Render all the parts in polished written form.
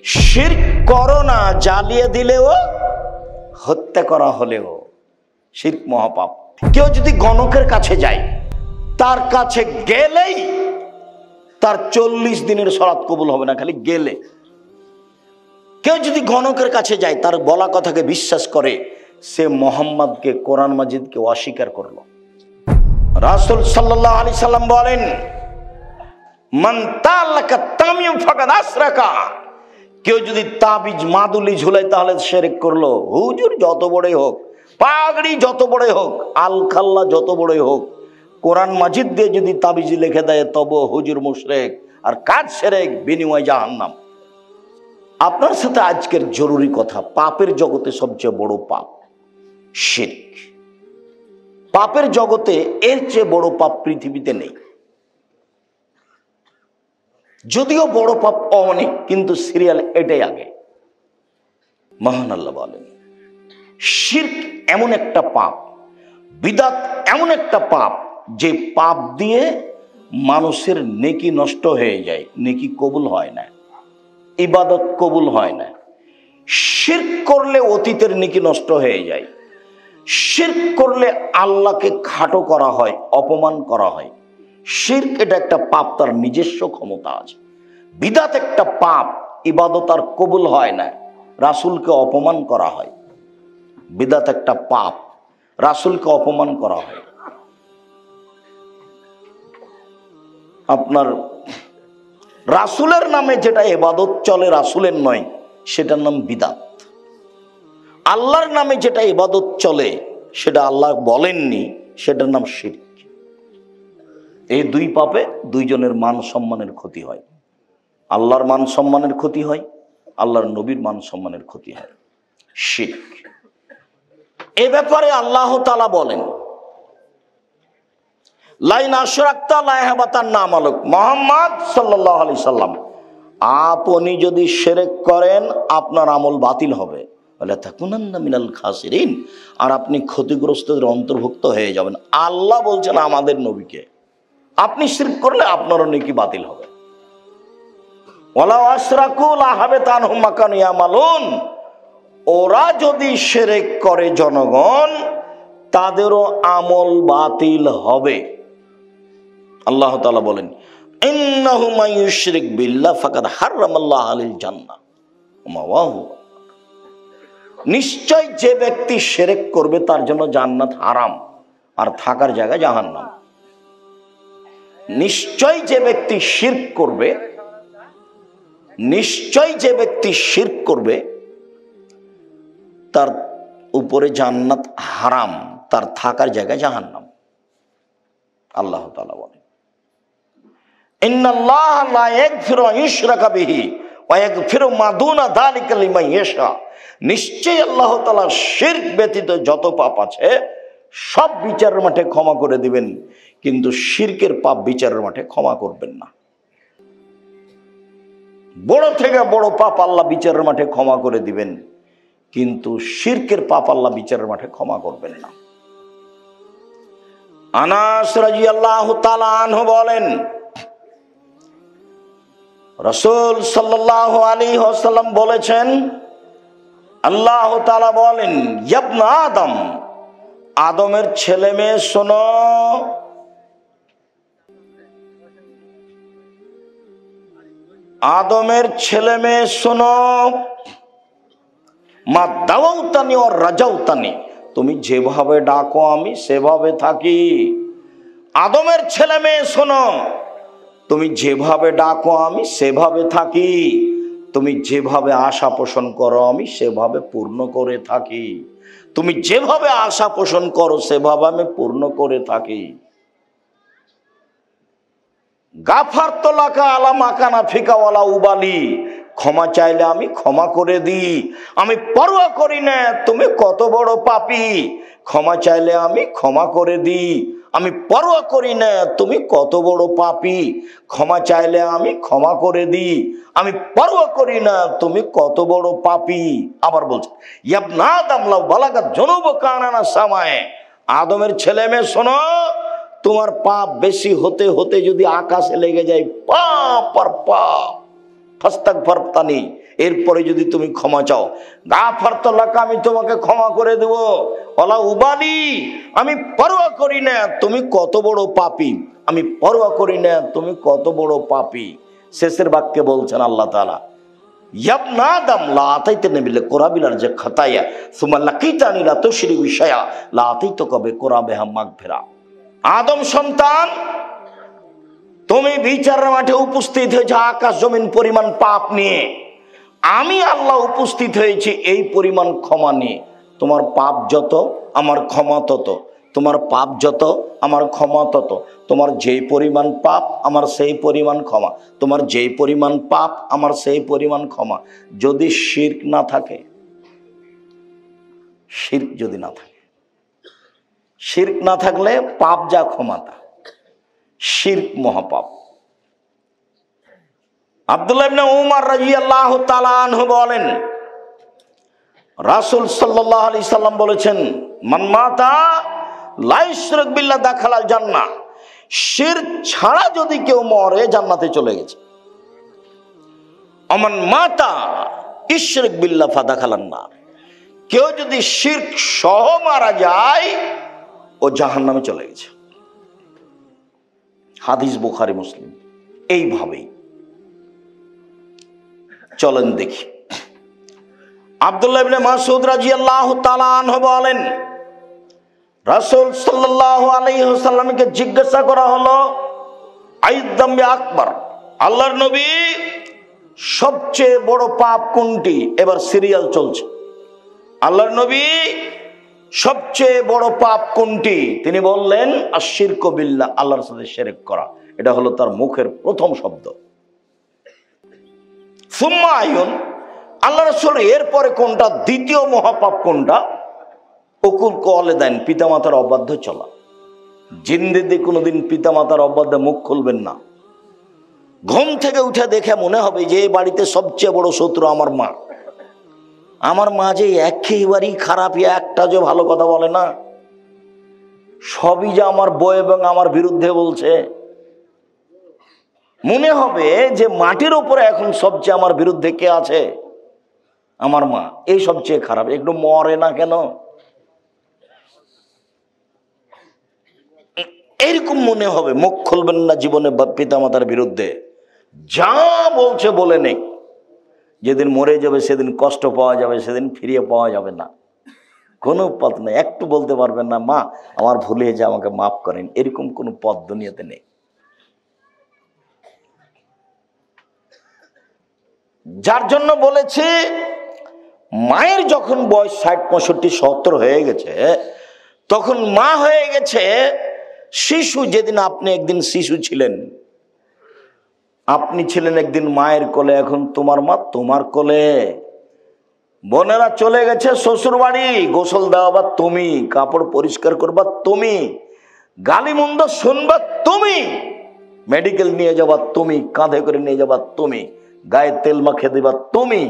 শিরক করো না, জ্বালিয়ে দিলেও হত্যা করা হলেও শিরক মহাপাপ। কেউ যদি গণকের কাছে যায়, তার কাছে গেলেই তার 40 দিনের সলাত কবুল হবে না, খালি গেলে। কেউ যদি গণকের কাছে যায়, তার বলা কথাকে বিশ্বাস করে, সে মোহাম্মদকে, কোরআন মাজিদকে অস্বীকার করলো। রাসূল সাল্লাল্লাহু আলাইহি সাল্লাম বলেন, মান তাআল্লাকা তামিম ফাকাদ আশরাকা। কেউ যদি তাবিজ মাদুলি ঝুলায় তাহলে শিরক করলো। হুজুর যত বড়ই হোক, পাগড়ি যত বড়ই হোক, আলখাল্লা যত বড়ই হোক, কোরআন মাজিদ দিয়ে যদি তাবিজ লিখে দেয় তবে হুজুর মুশরিক, আর কাজ শিরক, বিনিময় জাহান্নাম। আপনার সাথে আজকের জরুরি কথা, পাপের জগতে সবচেয়ে বড় পাপ শিরক। পাপের জগতে এর চেয়ে বড় পাপ পৃথিবীতে নেই। যদিও বড় পাপ অনেক, কিন্তু সিরিয়াল এটাই আগে। মহান আল্লাহ বলেন, শিরক এমন একটা পাপ, বিদআত এমন একটা পাপ, যে পাপ দিয়ে মানুষের নেকি নষ্ট হয়ে যায়, নেকি কবুল হয় না, ইবাদত কবুল হয় না। শিরক করলে অতীতের নেকি নষ্ট হয়ে যায়। শিরক করলে আল্লাহকে খাটো করা হয়, অপমান করা হয়। শিরক এটা একটা পাপ, তার নিজস্ব ক্ষমতা আছে। বিদআত একটা পাপ, ইবাদত আর কবুল হয় না, রাসূলকে অপমান করা হয়। বিদআত একটা পাপ, রাসূলকে অপমান করা হয়। আপনার রাসূলের নামে যেটা ইবাদত চলে, রাসূলের নয়, সেটার নাম বিদআত। আল্লাহর নামে যেটা ইবাদত চলে, সেটা আল্লাহ বলেননি, সেটার নাম শিরক। এই দুই পাপে দুইজনের মান সম্মানের ক্ষতি হয়। আল্লাহর মান সম্মানের ক্ষতি হয়, আল্লাহর নবীর মান সম্মানের ক্ষতি হয়। শিরক এ ব্যাপারে আল্লাহ তাআলা বলেন, লাইন আশরাকতা লা ইয়াহবাতান্না আমালুক। মুহাম্মদ সাল্লাল্লাহু আলাইহি সাল্লাম, আপনি যদি শিরক করেন আপনার আমল বাতিল হবে, ওয়ালা তাকুনান্না মিনাল খাসিরিন, আর আপনি ক্ষতিগ্রস্তদের অন্তর্ভুক্ত হয়ে যাবেন। আল্লাহ বলছেন আমাদের নবীকে, আপনি শিরক করলে আপনারও নেকি বাতিল হবে। ওয়ালা আশরাকু লা হাবিতা আনহুম মা কানু ইয়ামালুন। ওরা যদি শিরক করে জনগণ, তাদেরও আমল বাতিল হবে। আল্লাহ তাআলা বলেন, ইন্নাহু মান ইউশরিক বিল্লাহ ফাকাদ হারামাল্লাহু আলাইহিল জান্নাহ ওয়া মাওয়াহু। নিশ্চয় যে ব্যক্তি শিরক করবে তার জন্য জান্নাত হারাম, আর থাকার জায়গা জাহান্নাম। নিশ্চয় যে ব্যক্তি শিরক করবে, নিশ্চয় যে ব্যক্তি শিরক করবে, তার উপরে জান্নাত হারাম, তার থাকার জায়গা জাহান্নাম। আল্লাহ তাআলা বলেন, ইন্নাল্লাহা লা ইয়াগফিরু আন ইউশরাকা বিহি ওয়া ইয়াগফিরু মা দুনা যালিকা লিমান ইয়াশা। নিশ্চয়ই আল্লাহ তাআলা শিরক ব্যতীত যত পাপ আছে সব বিচারের মাঠে ক্ষমা করে দিবেন, কিন্তু শিরকের পাপ বিচারের মাঠে ক্ষমা করবেন না। বড় থেকে বড় পাপ আল্লাহ বিচারের মাঠে ক্ষমা করে দিবেন, কিন্তু শিরকের পাপ আল্লাহ বিচারের মাঠে ক্ষমা করবেন না। আনাস রাদিয়াল্লাহু তাআলা আনহু বলেন, রাসূল সাল্লাল্লাহু আলাইহি ওয়াসাল্লাম বলেছেন, আল্লাহ তাআলা বলেন, ইবনে আদম, আদমের ছেলে মেয়ে শোনো, আদমের ছেলে মেয়ে শোনো, মা দাওয়াউতানি ওয়া রাজাউতানি, তুমি যেভাবে ডাকো আমি সেভাবে থাকি। আদমের ছেলে মেয়ে শোনো, তুমি যেভাবে ডাকো আমি সেভাবে থাকি, তুমি যেভাবে আশা পোষণ করো আমি সেভাবে পূর্ণ করে থাকি, তুমি যেভাবে আশা পোষণ করো সেভাবে আমি পূর্ণ করে থাকি। গাফারতু লাকা আলা মা কানা ফিকা ওয়ালা উবালি, ক্ষমা চাইলে আমি ক্ষমা করে দিই, আমি পরোয়া করি না তুমি কত বড় পাপী। ক্ষমা চাইলে আমি ক্ষমা করে দিই, আমি পরোয়া করি না তুমি কত বড় পাপী। ক্ষমা চাইলে আমি ক্ষমা করে দিই, আমি পরোয়া করি না তুমি কত বড় পাপী। আবার বলছে, ইবনে আদম লাউ বালাগাত যুনুবুকা আনানা সামায়ে, আদমের ছেলে মেয়ে শোনো, তোমার পাপ বেশি হতে হতে যদি আকাশে লেগে যায়, পাপ আর পাপ, ফাস্তাগফিরতানি, এরপরে যদি তুমি ক্ষমা চাও, গাফারতু লাকা, আমি তোমাকে ক্ষমা করে দেব। ওয়ালা উবালি, আমি পরোয়া করি না তুমি কত বড় পাপী, আমি পরোয়া করি না তুমি কত বড় পাপী। শেষের বাক্যে বলছেন আল্লাহ তাআলা, ইয়াবনা আদম লা আতাইতানি বিল কুরাবিলার যে খাতায়া সুম্মা লাকিতানি লা তুশরি বিশায়া লা আতাইতুকা বিকুরাবিহা মাগফিরা। আদম সন্তান, তুমি বিচারের মাঠে উপস্থিত হয়েছে আকাশ জমিন পরিমাণ পাপ নিয়ে, আমি আল্লাহ উপস্থিত হয়েছি এই পরিমাণ ক্ষমা নিয়ে। তোমার পাপ যত আমার ক্ষমা তত, তোমার পাপ যত আমার ক্ষমা তত, তোমার যেই পরিমাণ পাপ আমার সেই পরিমাণ ক্ষমা, তোমার যেই পরিমাণ পাপ আমার সেই পরিমাণ ক্ষমা। যদি শিরক না থাকে, শিরক যদি না থাকে, শিরক না থাকলে পাপ যা ক্ষমা তা, শিরক মহাপাপ। আব্দুল্লাহ ইবনে উমর রাদিয়াল্লাহু তাআলা আনহু বলেন, রাসূল সাল্লাল্লাহু আলাইহি সাল্লাম বলেছেন, মান মাতা লা ইশরিক বিল্লাহ দাখালাল জান্নাহ, শিরক ছাড়া যদি কেউ মরে জান্নাতে চলে গেছে। আমান মাতা ইশরিক বিল্লাহ ফাদাখালান নার, কেউ যদি শিরক সহ মারা যায় ও জাহান্নামে চলে গেছে। হাদিস বুখারী মুসলিম। এইভাবেই চলেন দেখি। আব্দুল্লাহ ইবনে মাসউদ রাদিয়াল্লাহু তাআলা আনহু বলেন, রাসূল সাল্লাল্লাহু আলাইহি ওয়াসাল্লামকে জিজ্ঞাসা করা হলো, আইযামবি আকবার, আল্লাহর নবী সবচেয়ে বড় পাপ কোনটি? এবার সিরিয়াল চলছে। আল্লাহর নবী সবচেয়ে বড় পাপ কোনটি? তিনি বললেন, আশশিরকু বিল্লাহ, আল্লাহর সাথে শিরক করা। এটা হলো তার মুখের প্রথম শব্দ। সুম্মা আইয়ুন, আল্লাহ রাসূল এরপরে কোনটা? দ্বিতীয় মহাপাপ কোনটা? উকুল ওয়ালিদাইন, পিতামাতার অবাধ্য চলা। জিন্দেগিতে কোনোদিন পিতামাতার অবাধ্যে মুখ খুলবেন না। ঘুম থেকে উঠে দেখে মনে হবে যে এই বাড়িতে সবচেয়ে বড় শত্রু আমার মা। আমার মা যে একেবারেই খারাপ, একটা যে ভালো কথা বলে না, সবই যে আমার বউ এবং আমার বিরুদ্ধে বলছে। মনে হবে যে মাটির উপরে এখন সবচেয়ে আমার বিরুদ্ধে কে আছে? আমার মা। এই সবচেয়ে খারাপ, একটু মরে না কেন? এরকম মনে হবে। মুখ খুলবেন না জীবনে পিতামাতার বিরুদ্ধে, যা বলছে বলে নেই। যেদিন মরে যাবে সেদিন কষ্ট পাওয়া যাবে, সেদিন ফিরিয়ে পাওয়া যাবে না। কোনো পথ নেই। একটু বলতে পারবেন না, মা আমার ভুল হয়েছে, আমাকে মাফ করেন, এরকম কোনো পথ দুনিয়াতে নেই। যার জন্য বলেছি, মায়ের যখন বয়স 60, 65, 70 হয়ে গেছে, তখন মা হয়ে গেছে শিশু। যেদিন আপনি একদিন শিশু ছিলেন, আপনি ছিলেন একদিন মায়ের কোলে, এখন তোমার মা তোমার কোলে। বোনেরা চলে গেছে শ্বশুর বাড়ি, গোসল দেওয়াবা তুমি, কাপড় পরিষ্কার করবা তুমি, গালি মন্দ শুনবা তুমি, মেডিকেল নিয়ে যাবা তুমি, কাঁধে করে নিয়ে যাবা তুমি, গায়ে তেল মাখিয়ে দিবা তুমি।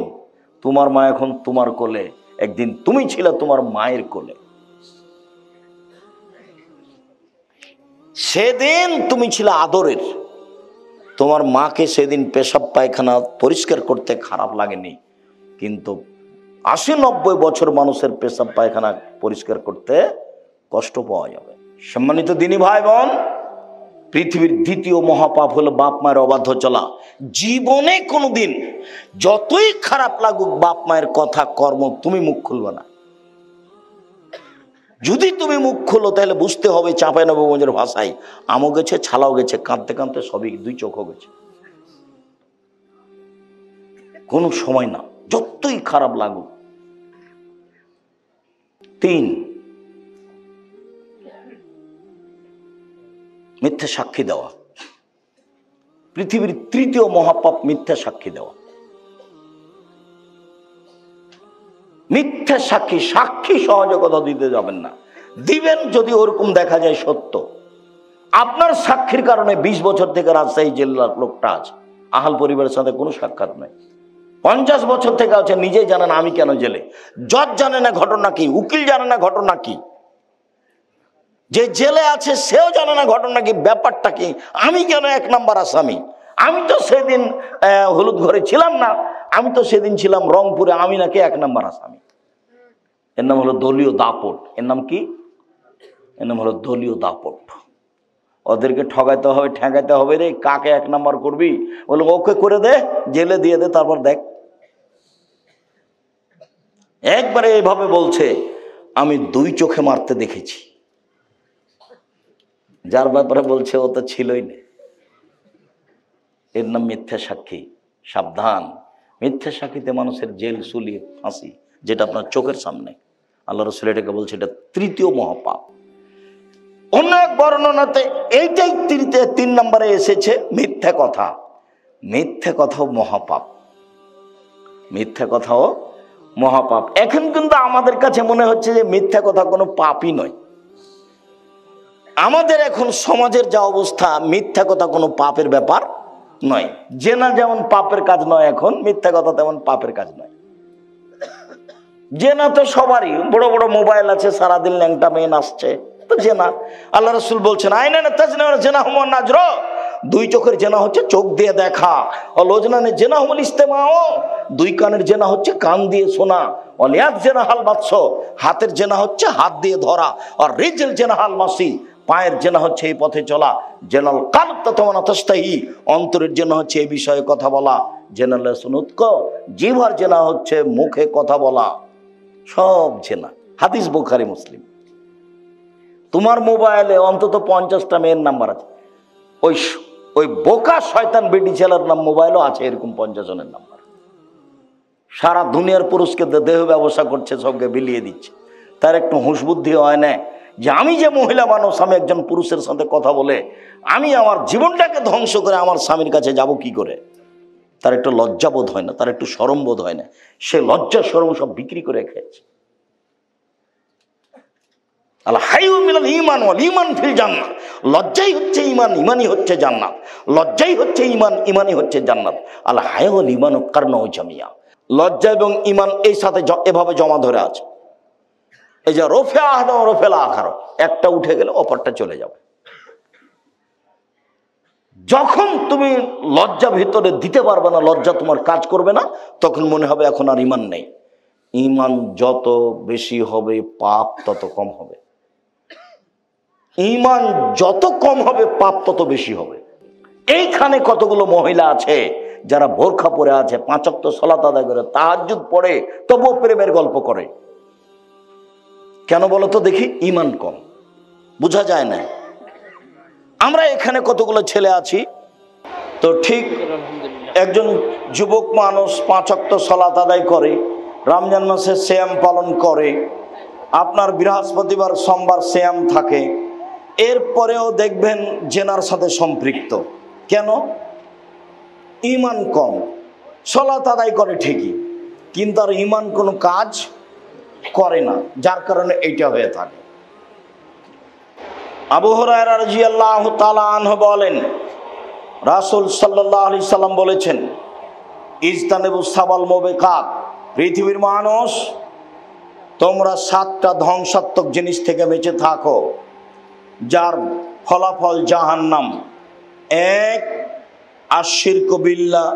তোমার মা এখন তোমার কোলে, একদিন তুমি ছিলে তোমার মায়ের কোলে। সেদিন তুমি ছিলে আদরের। তোমার মাকে সেদিন পেশাব পায়খানা পরিষ্কার করতে খারাপ লাগেনি, কিন্তু 80-90 বছর মানুষের পেশাব পায়খানা পরিষ্কার করতে কষ্ট পাওয়া যাবে। সম্মানিত দিনী ভাই বোন, পৃথিবীর দ্বিতীয় মহাপাপ হলো বাপ মায়ের অবাধ্য চলা। জীবনে কোনোদিন যতই খারাপ লাগুক বাপ মায়ের কথা কর্ম, তুমি মুখ খুলবে না। যদি তুমি মুখ খোলো তাহলে বুঝতে হবে চাঁপাইনবাবগঞ্জের ভাষায়, আমও গেছে ছালাও গেছে, কাঁদতে কাঁদতে সবই 2 চোখও গেছে। কোনো সময় না, যতই খারাপ লাগুক। 3, মিথ্যা সাক্ষী দেওয়া। পৃথিবীর তৃতীয় মহাপাপ মিথ্যা সাক্ষী দেওয়া। মিথ্যা সাক্ষী, সাক্ষী সহজে কথা দিতে যাবেন না। দিবেন যদি ওরকম দেখা যায় সত্য। আপনার সাক্ষীর কারণে 20 বছর থেকে রাজশাহী জেলার লোকটা আছে, আহাল পরিবারের সাথে কোনো সাক্ষাৎ নাই। 50 বছর থেকে আছে, নিজেই জানেন আমি কেন জেলে। জজ জানে না ঘটনা কি, উকিল জানে না ঘটনা কি, যে জেলে আছে সেও জানে না ঘটনা কি, ব্যাপারটা কি, আমি কেন 1 নম্বর আসামি। আমি তো সেদিন হলুদ ঘরে ছিলাম না, আমি তো সেদিন ছিলাম রংপুরে, আমি নাকি 1 নম্বর আসামি। এর নাম হলো দলীয় দাপট। এর নাম কি? এর নাম হলো দলীয় দাপট। ওদেরকে ঠগাইতে হবে, ঠেকাইতে হবে রে, কাকে 1 নম্বর করবি, বলে ওকে করে দে, জেলে দিয়ে দে, তারপর দেখ। একবারে এইভাবে বলছে, আমি 2 চোখে মারতে দেখেছি। যার ব্যাপারে বলছে ও তো ছিলই না। এর নাম মিথ্যা সাক্ষী। সাবধান, মিথ্যা সাক্ষীতে মানুষের জেল, সুলি, ফাঁসি, যেটা আপনার চোখের সামনে। আল্লাহ রাসূল এটাকে বলছে এটা 3য় মহাপাপ। অন্য এক বর্ণনাতে এইটাই 3 নম্বরে এসেছে, মিথ্যা কথা। মিথ্যা কথাও মহাপাপ, মিথ্যা কথাও মহাপাপ। এখন কিন্তু আমাদের কাছে মনে হচ্ছে যে মিথ্যা কথা কোনো পাপই নয়। আমাদের এখন সমাজের যা অবস্থা, মিথ্যা কথা কোনো পাপের ব্যাপার নয়। জেনা যেমন পাপের কাজ নয়, এখন মিথ্যা কথা তেমন পাপের কাজ নয়। জেনা তো সবারই, বড় বড় মোবাইল আছে, সারাদিন ল্যাংটা মেয়ে নাচছে, তো জেনা। আল্লাহ রাসূল বলছেন আইনা না তাজনা জেনা হুম নাজর, 2 চোখের জেনা হচ্ছে চোখ দিয়ে দেখা। অলোজনানে জেনা হুমল ইস্তেমাও, 2 কানের জেনা হচ্ছে কান দিয়ে শোনা। অলিয়াত জেনা হাল বাদশ, হাতের জেনা হচ্ছে হাত দিয়ে ধরা। আর রিজল জেনা হাল মাসি, পায়ের জেনা হচ্ছে এই পথে চলা। জেনাল কালব তাতমানা তাস্তাহি, অন্তরের জেনা হচ্ছে এই বিষয়ে কথা বলা। জেনাল সুনুতক, জিহ্বার জেনা হচ্ছে মুখে কথা বলা। সব জেনা। হাদিস বুখারী মুসলিম। তোমার মোবাইলে অন্তত 50টা মেয়ের নাম্বার আছে। ওই বোকা শয়তান বেটি ছেলের নাম মোবাইলও আছে এরকম 50 জনের নাম্বার। সারা দুনিয়ার পুরুষকে দেহ ব্যবসা করছে, সবকে বিলিয়ে দিচ্ছে। তার একটু হুঁশ বুদ্ধি হয় না যে আমি যে মহিলা মানুষ, আমি একজন পুরুষের সাথে কথা বলে আমি আমার জীবনটাকে ধ্বংস করে আমার স্বামীর কাছে যাব কি করে? তার একটু লজ্জাবোধ হয় না, তার একটু শরম বোধ হয় না। সে লজ্জা শরম সব বিক্রি করে খেয়েছে। আল হাইউ মিনাল ঈমান ওয়াল ঈমান ফিল জান্নাত, লজ্জাই হচ্ছে ঈমান, ঈমানই হচ্ছে জান্নাত। লজ্জাই হচ্ছে ঈমান, ঈমানই হচ্ছে জান্নাত। আল হায়া ওয়াল ঈমান কারনাউ জামিয়া, লজ্জা এবং ঈমান এই সাথে এভাবে জমা ধরে আছে। এই যে রফে আহাদ রফেল আখার, একটা উঠে গেলে অপরটা চলে যাবে। যখন তুমি লজ্জা ভিতরে দিতে পারবে না, লজ্জা তোমার কাজ করবে না, তখন মনে হবে এখন আর ঈমান নেই। ঈমান যত বেশি হবে পাপ তত কম হবে। ঈমান যত কম হবে পাপ তত বেশি হবে। এইখানে কতগুলো মহিলা আছে যারা বোরখা পরে আছে, 5 ওয়াক্ত সালাত আদায় করে, তাহাজ্জুদ পড়ে, তবুও প্রেমের গল্প করে। কেন বলো তো দেখি? ঈমান কম, বোঝা যায় না। আমরা এখানে কতগুলো ছেলে আছি, তো ঠিক একজন যুবক মানুষ 5 ওয়াক্ত সালাত আদায় করে, রমজান মাসে সিয়াম পালন করে, আপনার বৃহস্পতিবার সোমবার সিয়াম থাকে, এরপরেও দেখবেন জেনার সাথে সম্পৃক্ত। কেন? ঈমান কম। সালাত আদায় করে ঠিকই, কিন্তু আর ঈমান কোনো কাজ করে না, যার কারণে এইটা হয়ে থাকে। আবু হুরায়রা রাদিয়াল্লাহু তাআলা আনহু বলেন, রাসূল সাল্লাল্লাহু আলাইহি সাল্লাম বলেছেন, ইজতানিবু সাবাল মুবিকাত, পৃথিবীর মানুষ তোমরা 7টা ধ্বংসাত্মক জিনিস থেকে বেঁচে থাকো, যার ফলাফল জাহান্নাম। 1, আশিরকু বিল্লাহ,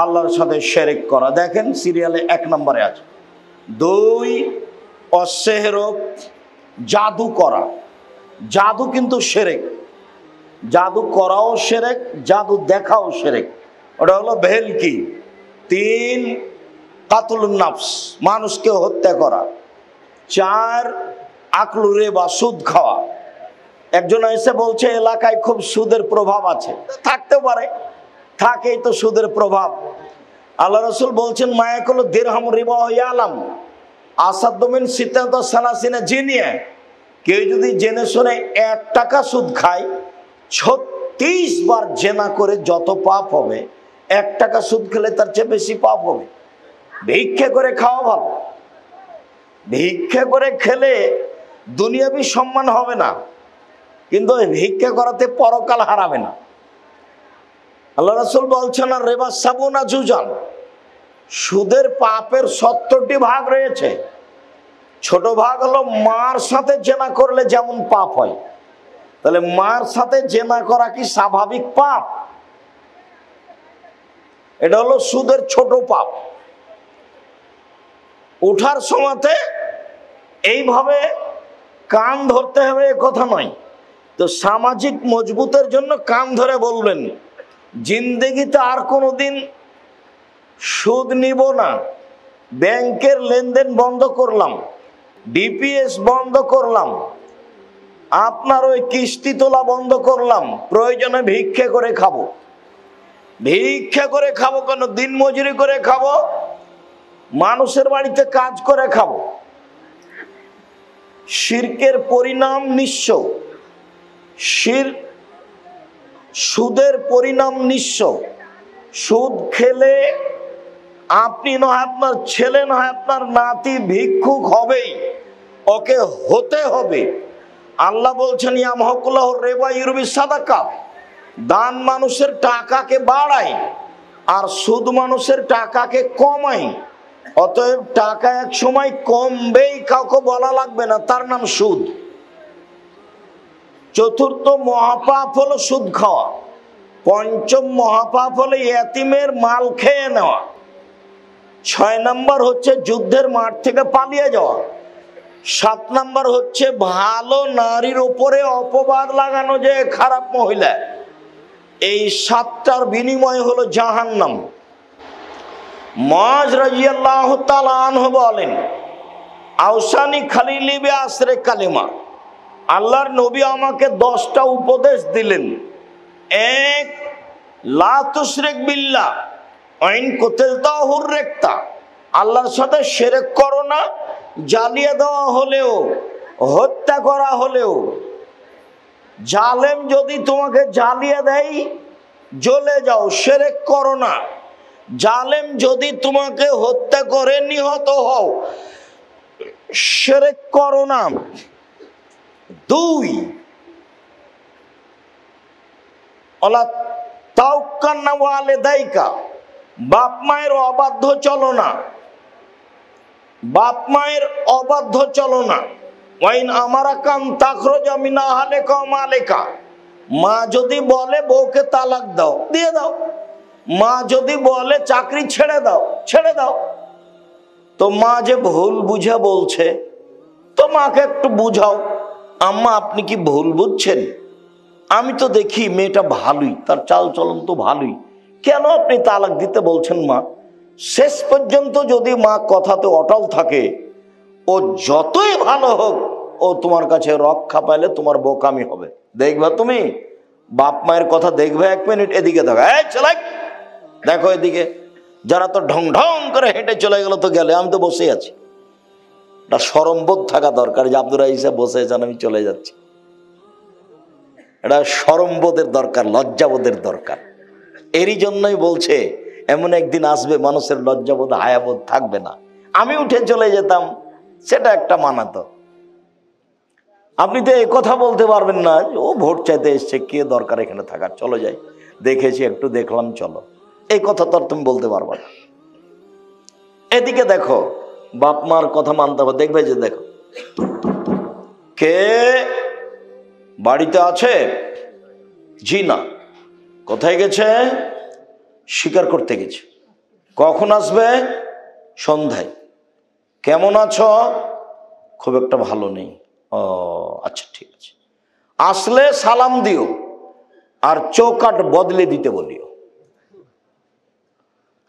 আল্লাহর সাথে শিরক করা। দেখেন সিরিয়ালে 1 নম্বরে আছে। 2, অসেহর, জাদু করা। জাদু কিন্তু শিরক, জাদু করাও শিরক, জাদু দেখাও শিরক, ওটা হলো ভেলকি। 3, কাতলুন নাফস, মানুষকে হত্যা করা। 4, আকলু রিবা, সুদ খাওয়া। একজন এসে বলছে এলাকায় খুব সুদের প্রভাব আছে, থাকতে পারে, থাকেই তো সুদের প্রভাব। আল্লাহ রাসূল বলছেন মায়াকুল দিরহাম রিবা ইয়ালাম আসাদ্দু মিন সিত্তাতি সালাসিনা জিনিয়া, কেউ যদি জেনে শুনে 1 টাকা সুদ খায়, 36 বার জেনা করে যত পাপ হবে, 1 টাকা সুদ খেলে তার চেয়ে বেশি পাপ হবে। ভিক্ষা করে খাওয়া ভালো, ভিক্ষা করে খেলে দুনিয়াবি সম্মান হবে না, কিন্তু ভিক্ষা করাতে পরকাল হারাবে না। আল্লাহ রাসূল বলছেন আর রিবা সাবুনা জুজান, সুদের পাপের 70টি ভাগ রয়েছে। ছোট ভাগ হলো মার সাথে জেনা করলে যেমন পাপ হয়, তাহলে মার সাথে জেনা করা কি স্বাভাবিক পাপ? এটা হলো সুদের ছোট পাপ। ওঠার সময়তে এইভাবে কান ধরতে হবে এ কথা নয়। তো সামাজিক মজবুতের জন্য কান ধরে বলবেন, জিন্দেগিতে আর কোনোদিন সুদ নিব না, ব্যাংকের লেনদেন বন্ধ করলাম, ডিপিএস বন্ধ করলাম, আপনার ওই কিস্তি তোলা বন্ধ করলাম, প্রয়োজনে ভিক্ষে করে খাবো। ভিক্ষা করে খাবো কেন? দিন মজুরি করে খাবো, মানুষের বাড়িতে কাজ করে খাবো। শিরকের পরিণাম নিঃস্ব, সুদের পরিণাম নিঃস্ব। সুদ খেলে আপনি নয়, আপনার ছেলে নয়, আপনার নাতি ভিক্ষুক হবেই, ওকে হতে হবে। আল্লাহ বলছেন ইয়ামহাকুল্লাহ রিবা ইউরবি সাদাকা, দান মানুষের টাকাকে বাড়ায় আর সুদ মানুষের টাকাকে কমায়। অতএব টাকা এক সময় কমবেই, কাউকে বলা লাগবে না, তার নাম সুদ। চতুর্থ মহাপাপ হলো সুদ খাওয়া। পঞ্চম মহাপাপ হলো ইয়েতিমের মাল খেয়ে নেওয়া। 6 নম্বর হচ্ছে যুদ্ধের মাঠ থেকে পালিয়ে যাওয়া। 7 নম্বর হচ্ছে ভালো নারীর উপরে অপবাদ লাগানো, যে খারাপ মহিলা। এই 7টার বিনিময় হলো জাহান্নাম। মুআয রাদিয়াল্লাহু তাআলা আনহু বলেন, আওসানি খালিলি বিআসরে কালিমা, আল্লাহর নবী আমাকে 10টা উপদেশ দিলেন। 1, লা তুশরিক বিল্লাহ ওয়া ইন কুতিলতা হুররিকতা, আল্লাহর সাথে শিরক করো না, জ্বালিয়ে দেওয়া হলেও, হত্যা করা হলেও। জালেম যদি তোমাকে জ্বালিয়ে দেয় জ্বলে যাও, শিরক করো না। জালেম যদি তোমাকে হত্যা করে নিহত হও, শিরক করো না। 2, ওয়ালা তাওকান্না ওয়ালিদাইকা, বাপ মায়ের অবাধ্য চলো না, বাপ মায়ের অবাধ্য চলো না। ওয়াইন আমারাকান তাখরুজা মিন আহলিকা ওয়া মালিকা, মা যদি বলে বউকে তালাক দাও, দিয়ে দাও। মা যদি বলে চাকরি ছেড়ে দাও, ছেড়ে দাও। তো মা যে ভুল বুঝে বলছে, তো মাকে একটু বুঝাও, আম্মা আপনি কি ভুল বুঝছেন? আমি তো দেখি মেয়েটা ভালোই, তার চাল চলন তো ভালোই, কেন আপনি তালাক দিতে বলছেন মা? শেষ পর্যন্ত যদি মা কথাতে অটল থাকে, ও যতই ভালো হোক, ও তোমার কাছে রক্ষা পাইলে তোমার বোকামি হবে। দেখবা তুমি, বাপ মায়ের কথা দেখবে। 1 মিনিট এদিকে দেখো, এই চলে দেখো এদিকে, যারা তো ঢং ঢং করে হেঁটে চলে গেল তো গেলে, আমি তো বসে আছি। এটা শরমবোধ থাকা দরকার যে আব্দুর রাহিস বসে আছেন, আমি চলে যাচ্ছি। এটা শরমবোধের দরকার, লজ্জাবোধের দরকার। এরই জন্যই বলছে এমন একদিন আসবে মানুষের লজ্জাবোধ হায়াবোধ থাকবে না। আমি উঠে চলে যেতাম, সেটা একটা মানাতো। আপনি তো এই কথা বলতে পারবেন না, ও ভোট চাইতে এসছে, কে দরকার এখানে থাকার, চলো যাই, দেখেছি একটু দেখলাম চলো, এই কথা তো আর তুমি বলতে পারবে না। এদিকে দেখো, বাপ মার কথা মানতে হবে। দেখবে যে দেখো কে বাড়িতে আছে, জি না। কোথায় গেছে? শিকার করতে গেছে। কখন আসবে? সন্ধ্যায়। কেমন আছো? খুব একটা ভালো নেই। ও আচ্ছা ঠিক আছে, আসলে সালাম দিও আর চৌকাট বদলে দিতে বলিও।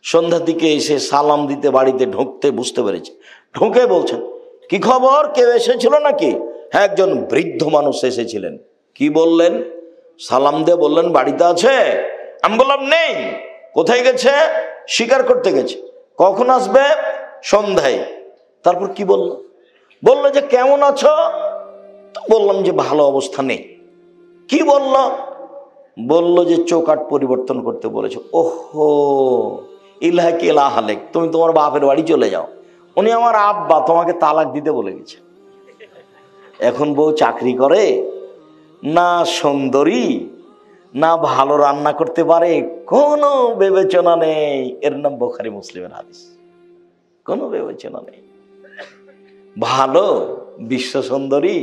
সন্ধ্যার দিকে এসে সালাম দিতে বাড়িতে ঢুকতে বুঝতে পেরেছে, ঢুকে বলছেন কি খবর, কেউ এসেছিল নাকি? হ্যাঁ, একজন বৃদ্ধ মানুষ এসেছিলেন। কি বললেন? সালাম দিয়ে বললেন বাড়িতে আছে? আমি বললাম নেই। কোথায় গেছে? শিকার করতে গেছে। কখন আসবে? সন্ধ্যায়। তারপর কি বলল? বললো যে কেমন আছো? তো বললাম যে ভালো অবস্থা নেই। কি বলল? বলল যে চৌকাট পরিবর্তন করতে বলেছে। ওহো, ইলাহাকি ইলাহালেক, তুমি তোমার বাপের বাড়ি চলে যাও, উনি আমার আব্বা তোমাকে তালাক দিতে বলে গেছে। এখন বউ চাকরি করে না, সুন্দরী না, ভালো রান্না করতে পারে, কোনো বিবেচনা নেই। এর নাম বুখারী মুসলিমের হাদিস। কোনো বিবেচনা নেই। ভালো বিশ্ব সুন্দরী,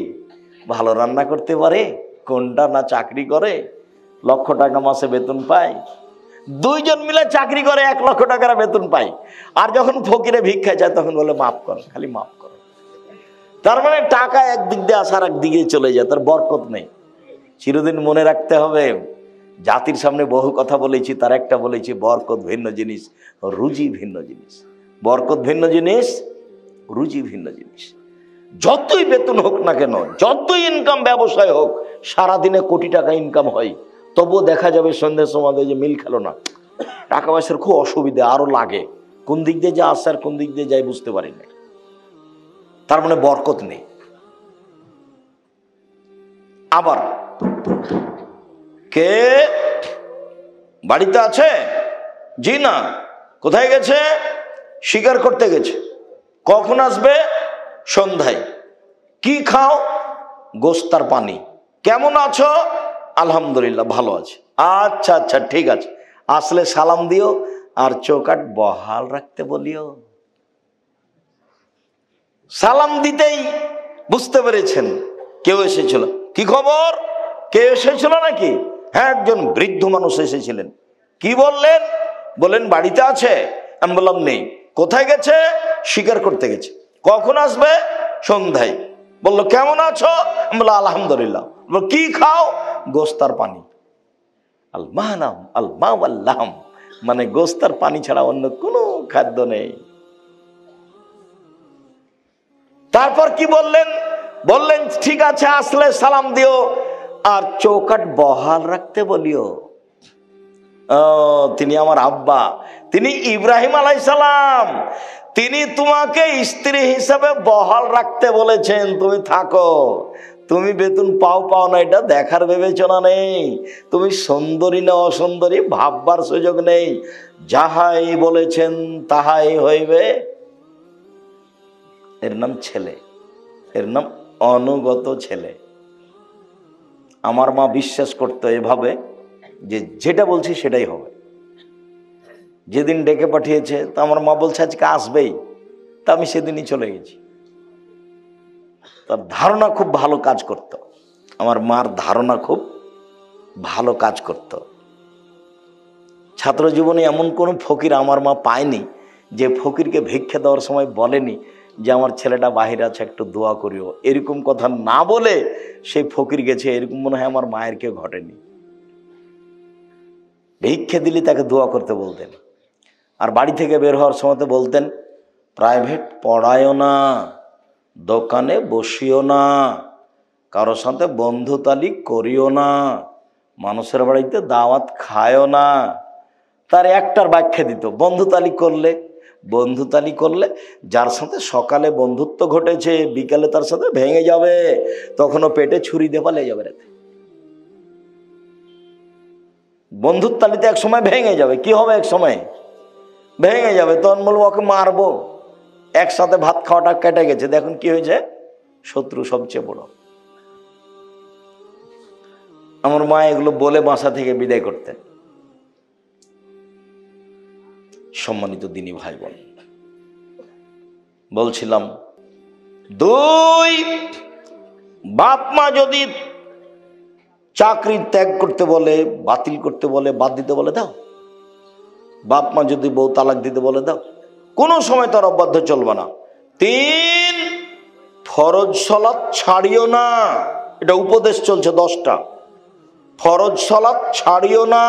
ভালো রান্না করতে পারে, কোনটা না চাকরি করে, লক্ষ টাকা মাসে বেতন পায়, দুইজন মিলে চাকরি করে 1 লক্ষ টাকার বেতন পাই, আর যখন ফকিরে ভিক্ষায় যায় তখন বলে মাফ করো, খালি মাফ করো। তার মানে টাকা একদিক দিয়ে আসার একদিকে চলে যায়, তার বরকত নেই। চিরদিন মনে রাখতে হবে, জাতির সামনে বহু কথা বলেছি, তার একটা বলেছি, বরকত ভিন্ন জিনিস, রুজি ভিন্ন জিনিস। বরকত ভিন্ন জিনিস, রুজি ভিন্ন জিনিস। যতই বেতন হোক না কেন, যতই ইনকাম ব্যবসায় হোক, সারাদিনে কোটি টাকা ইনকাম হয়, তবুও দেখা যাবে সন্ধ্যের সময় যে মিল খেলো না, টাকা পয়সার খুব অসুবিধা, আরো লাগে, কোন দিক দিয়ে যা আসছে আর কোন দিক দিয়ে যাই বুঝতে পারি না। তার মানে বরকত নেই। আবার কে বাড়িতে আছে? জি না। কোথায় গেছে? শিকার করতে গেছে। কখন আসবে? সন্ধ্যায়। কি খাও? গোশত আর পানি। কেমন আছো? আলহামদুলিল্লাহ ভালো আছে। আচ্ছা আচ্ছা ঠিক আছে, আসলে সালাম দিও আর চৌকাঠ বহাল রাখতে বলিও। সালাম দিতেই বুঝতে পেরেছেন কেউ এসেছিল। কি খবর? কেউ এসেছিল নাকি? হ্যাঁ, একজন বৃদ্ধ মানুষ এসেছিলেন। কি বললেন? বলেন বাড়িতে আছে। আমি বললাম নেই। কোথায় গেছে? শিকার করতে গেছে। কখন আসবে? সন্ধ্যায়। বললো কেমন আছো? আমি বললাম আলহামদুলিল্লাহ। বললো কি খাও? গোশত আর পানি। আল মাহনাম আল মাওয়াল্লাহম, মানে গোশত আর পানি ছাড়া অন্য কোনো খাদ্য নেই। তারপর কি বললেন? বললেন ঠিক আছে, আসলে সালাম দিও আর চৌকাঠ বহাল রাখতে বলিও। তিনি আমার আব্বা, তিনি ইব্রাহিম আলাইহিস সালাম, তিনি তোমাকে স্ত্রী হিসাবে বহাল রাখতে বলেছেন। তুমি থাকো, তুমি বেতন পাও পাও না এটা দেখার বিবেচনা নেই, তুমি সুন্দরী না অসুন্দরী ভাববার সুযোগ নেই, যাহাই বলেছেন তাহাই হইবে। এর নাম ছেলে, এর নাম অনুগত ছেলে। আমার মা বিশ্বাস করতো এভাবে যে যেটা বলছি সেটাই হবে। যেদিন ডেকে পাঠিয়েছে তা আমার মা বলছে আজকে আসবেই, তা আমি সেদিনই চলে গেছি। তার ধারণা খুব ভালো কাজ করত, আমার মার ধারণা খুব ভালো কাজ করত। ছাত্র জীবনে এমন কোনো ফকির আমার মা পায়নি যে ফকিরকে ভিক্ষা দেওয়ার সময় বলেনি যে আমার ছেলেটা বাহিরে আছে একটু দোয়া করিও। এরকম কথা না বলে সেই ফকির গেছে, এরকম মনে হয় আমার মায়ের কেউ ঘটেনি। ভিক্ষা দিলে তাকে দোয়া করতে বলতেন। আর বাড়ি থেকে বের হওয়ার সময় বলতেন প্রাইভেট পড়ায়ও না, দোকানে বসিও না, কারো সাথে বন্ধুতালি করিও না, মানুষের বাড়িতে দাওয়াত খায়ও না। তার একটার ব্যাখ্যা দিত, বন্ধুতালি করলে যার সাথে সকালে বন্ধুত্ব ঘটেছে বিকালে তার সাথে ভেঙে যাবে, তখনও পেটে ছুরি দিয়ে পালিয়ে যাবে। রাতে বন্ধুত্বালিতে এক সময় ভেঙে যাবে। কি হবে? এক সময় ভেঙে যাবে, তখন বলবো ওকে মারবো। একসাথে ভাত খাওয়াটা কেটে গেছে, দেখুন কি হয়েছে, শত্রু সবচেয়ে বড়। আমার মা এগুলো বলে বাসা থেকে বিদায় করতেন। সম্মানিত দিনী ভাই বোন, বলছিলাম দুই, বাপ মা যদি চাকরি ত্যাগ করতে বলে, বাতিল করতে বলে, বাদ দিতে বলে দাও। বাপ মা যদি বউ তালাক দিতে বলে দাও, কোনো সময় তার অবাধ্য চলবে না। তিন, ফরজ সালাত ছাড়িও না। এটা উপদেশ চলছে 10টা। ফরজ সালাত ছাড়িও না,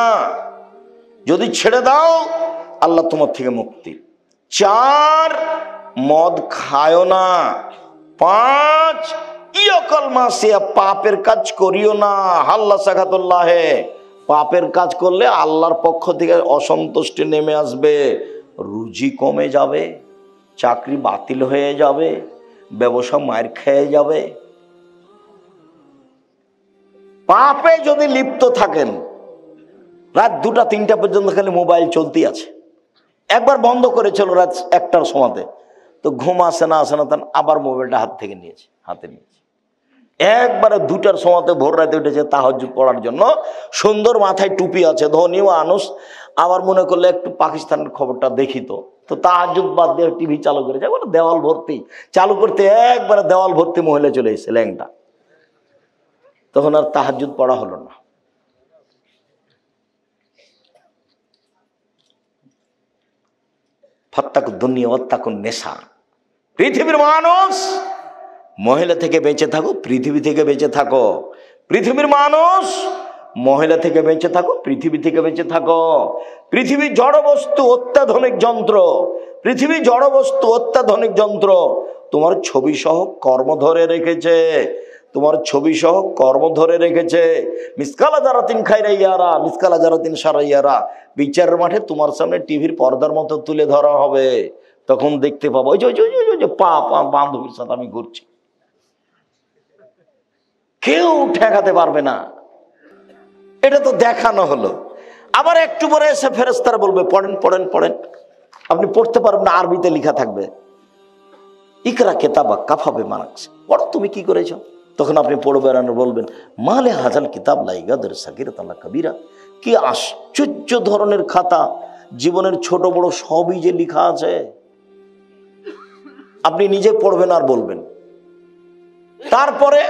যদি ছেড়ে দাও আল্লাহ তোমার থেকে মুক্তি। 4, মদ খায়ও না। 5, ইয়কল মাসিয়া, পাপের কাজ করিও না। হাল্লা সাখাতুল্লাহে, পাপের কাজ করলে আল্লাহর পক্ষ থেকে অসন্তুষ্টি নেমে আসবে, রুজি কমে যাবে, চাকরি বাতিল হয়ে যাবে, ব্যবসা মায়ের খেয়ে যাবে। পাপে যদি লিপ্ত থাকেন, রাত 2টা 3টা পর্যন্ত খালি মোবাইল চলতেই আছে। একবার বন্ধ করেছিল রাত 1টার সময়তে, তো ঘুম আসে না তার আবার মোবাইলটা হাতে নিয়েছে। একবারে 2টার সময়তে ভোর রাতে উঠেছে তাহাজ্জুদ পড়ার জন্য। সুন্দর মাথায় টুপি আছে, ধনী মানুষ। আবার মনে করলে একটু পাকিস্তানের খবরটা দেখি, তো তাহাজ্জুদ বাদ দিয়ে টিভি চালু করেছে, দেওয়াল ভর্তি। চালু করতে একবারে দেওয়াল ভর্তি মহিলা চলে এসেছে ল্যাংটা। তখন আর তাহাজ্জুদ পড়া হলো না। হত্যাকুন দুনিয়া হত্যাকুন নেশা। পৃথিবীর মানুষ মহিলা থেকে বেঁচে থাকো, পৃথিবী থেকে বেঁচে থাকো। পৃথিবীর মানুষ মহিলা থেকে বেঁচে থাকো, পৃথিবী থেকে বেঁচে থাকো। পৃথিবী জড়বস্তু, অত্যাধুনিক যন্ত্র। পৃথিবী জড়বস্তু, অত্যাধুনিক যন্ত্র। তোমার ছবি সহ কর্ম ধরে রেখেছে, তোমার ছবি সহ কর্ম ধরে রেখেছে। মিসকালা জারাতিন খাইরাইয়ারা, মিসকালা জারাতিন সারাইয়ারা। বিচারের মাঠে তোমার সামনে টিভির পর্দার মতো তুলে ধরা হবে, তখন দেখতে পাবো ওই যে পা বান্ধবীর সাথে আমি ঘুরছি। কেউ ঠেকাতে পারবে না। এটা তো দেখানো হলো। আবার একটু পরে এসে ফেরেশতারা বলবে পড়েন পড়েন পড়েন। আপনি পড়তে পারবেন না, আরবিতে লেখা থাকবে ইকরা কিতাবা কাফা বিমা নাকসা, পড়ো তুমি কি করেছো। তখন আপনি পড়বেন আর বলবেন মালে হাজাল কিতাব লা ইয়াগাদিরু সাগীরাতান ওয়ালা কাবীরা। কি আশ্চর্য ধরনের খাতা, জীবনের ছোট বড় সবই যে লেখা আছে। আপনি নিজে পড়বেন আর বলবেন। তারপরে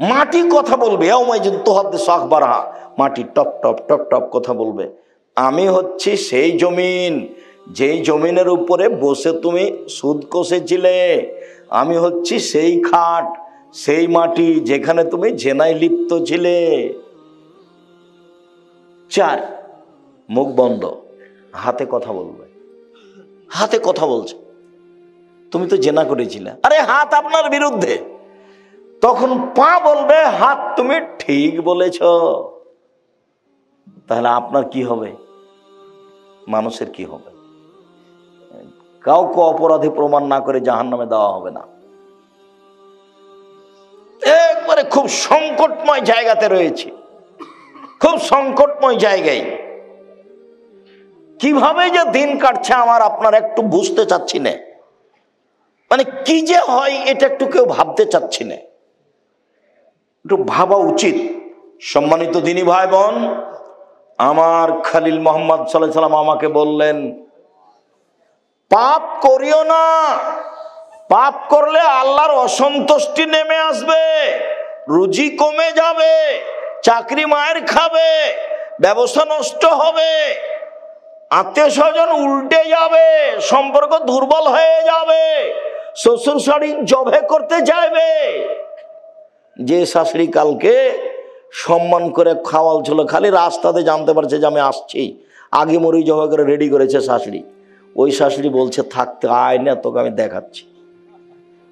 মাটি কথা বলবে, মাটি টপ টপ টপ টপ কথা বলবে। আমি হচ্ছি সেই জমিন, যেই জমিনের উপরে বসে তুমি সুদ কষেছিলে। আমি হচ্ছি সেই খাট, সেই মাটি যেখানে তুমি জেনায় লিপ্ত ছিলে। 4, মুখ বন্ধ, হাতে কথা বলবে। হাতে কথা বলছে, তুমি তো জেনা করেছিলে, আরে হাত আপনার বিরুদ্ধে। তখন পা বলবে হাত তুমি ঠিক বলেছ। তাহলে আপনার কি হবে, মানুষের কি হবে? কাউকে অপরাধী প্রমাণ না করে জাহান্নামে দেওয়া হবে না। একবারে খুব সংকটময় জায়গাতে রয়েছে, খুব সংকটময় জায়গায়। কিভাবে যে দিন কাটছে আমার আপনার একটু বুঝতে চাচ্ছি না। মানে কি যে হয় এটা একটু কেউ ভাবতে চাচ্ছি না, একটু ভাবা উচিত। সম্মানিত দিনী ভাই বোন, আমার খলিল মোহাম্মদ সাল্লাল্লাহু আলাইহি সাল্লাম আমাকে বললেন পাপ করিও না। পাপ করলে আল্লাহর অসন্তুষ্টি নেমে আসবে, রুজি কমে যাবে, চাকরি মায়ের খাবে, ব্যবসা নষ্ট হবে, আত্মীয় স্বজন উল্টে যাবে, সম্পর্ক দুর্বল হয়ে যাবে, শ্বশুর শাশুড়ি জবে করতে চাইবে। যে শাশুড়ি কালকে সম্মান করে খাওয়াল ছিল, খালি রাস্তাতে জানতে পারছে যে আমি আসছি, আগে মরি জবে করে রেডি করেছে শাশুড়ি। ওই শাশুড়ি বলছে থাকতে আয় না, তোকে আমি দেখাচ্ছি,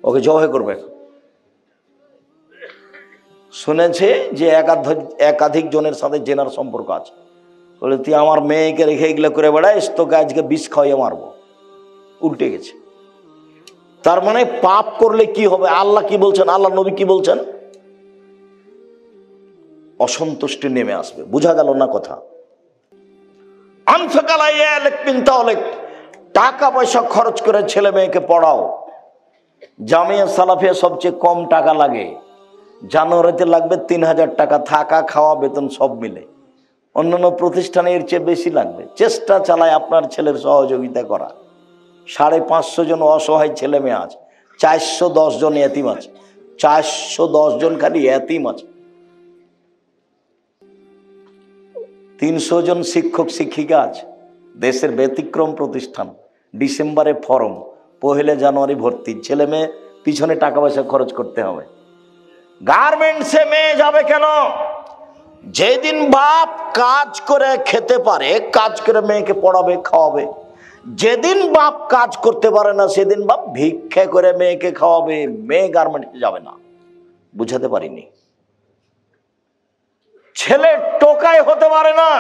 ওকে জবে করবে। শুনেছে যে একাধিক জনের সাথে জেনার সম্পর্ক আছে। বলে তুই আমার মেয়েকে রেখে এগুলো করে বেড়াইস, তোকে আজকে বিষ খাওয়াইয়ে মারবো। উল্টে গেছে। তার মানে পাপ করলে কি হবে, আল্লাহ কি বলছেন, আল্লাহ নবী কি বলছেন? অসন্তুষ্টি নেমে আসবে। বুঝা গেল না কথা? টাকা পয়সা খরচ করে ছেলে মেয়েকে পড়াও। জামিয়া সালাফিয়া সবচেয়ে কম টাকা লাগে, জানুয়ারিতে লাগবে 3000 টাকা, থাকা খাওয়া বেতন সব মিলে। অন্যান্য প্রতিষ্ঠানে এর চেয়ে বেশি লাগবে। চেষ্টা চালায় আপনার ছেলের সহযোগিতা করা। 550 জন অসহায় ছেলে মেয়ে আছে, 410 জন এতিম আছে, 410 জন খালি এতিম আছে, 300 জন শিক্ষক শিক্ষিকা আছে। দেশের ব্যতিক্রম প্রতিষ্ঠান, ডিসেম্বরে ফরম, 1 জানুয়ারি ভর্তি। ছেলে মেয়ে পিছনে টাকা পয়সা খরচ করতে হবে। গার্মেন্টসে মেয়ে যাবে কেন? যেদিন বাপ কাজ করে খেতে পারে, কাজ করে মেয়েকে পড়াবে খাওয়াবে। যেদিন বাপ কাজ করতে পারে না, সেদিন বাপ ভিক্ষা করে মেয়েকে খাওয়াবে। মেয়ে গার্মেন্টসে যাবে না। বুঝাতে পারিনি? ছেলে টোকাই হতে পারে না।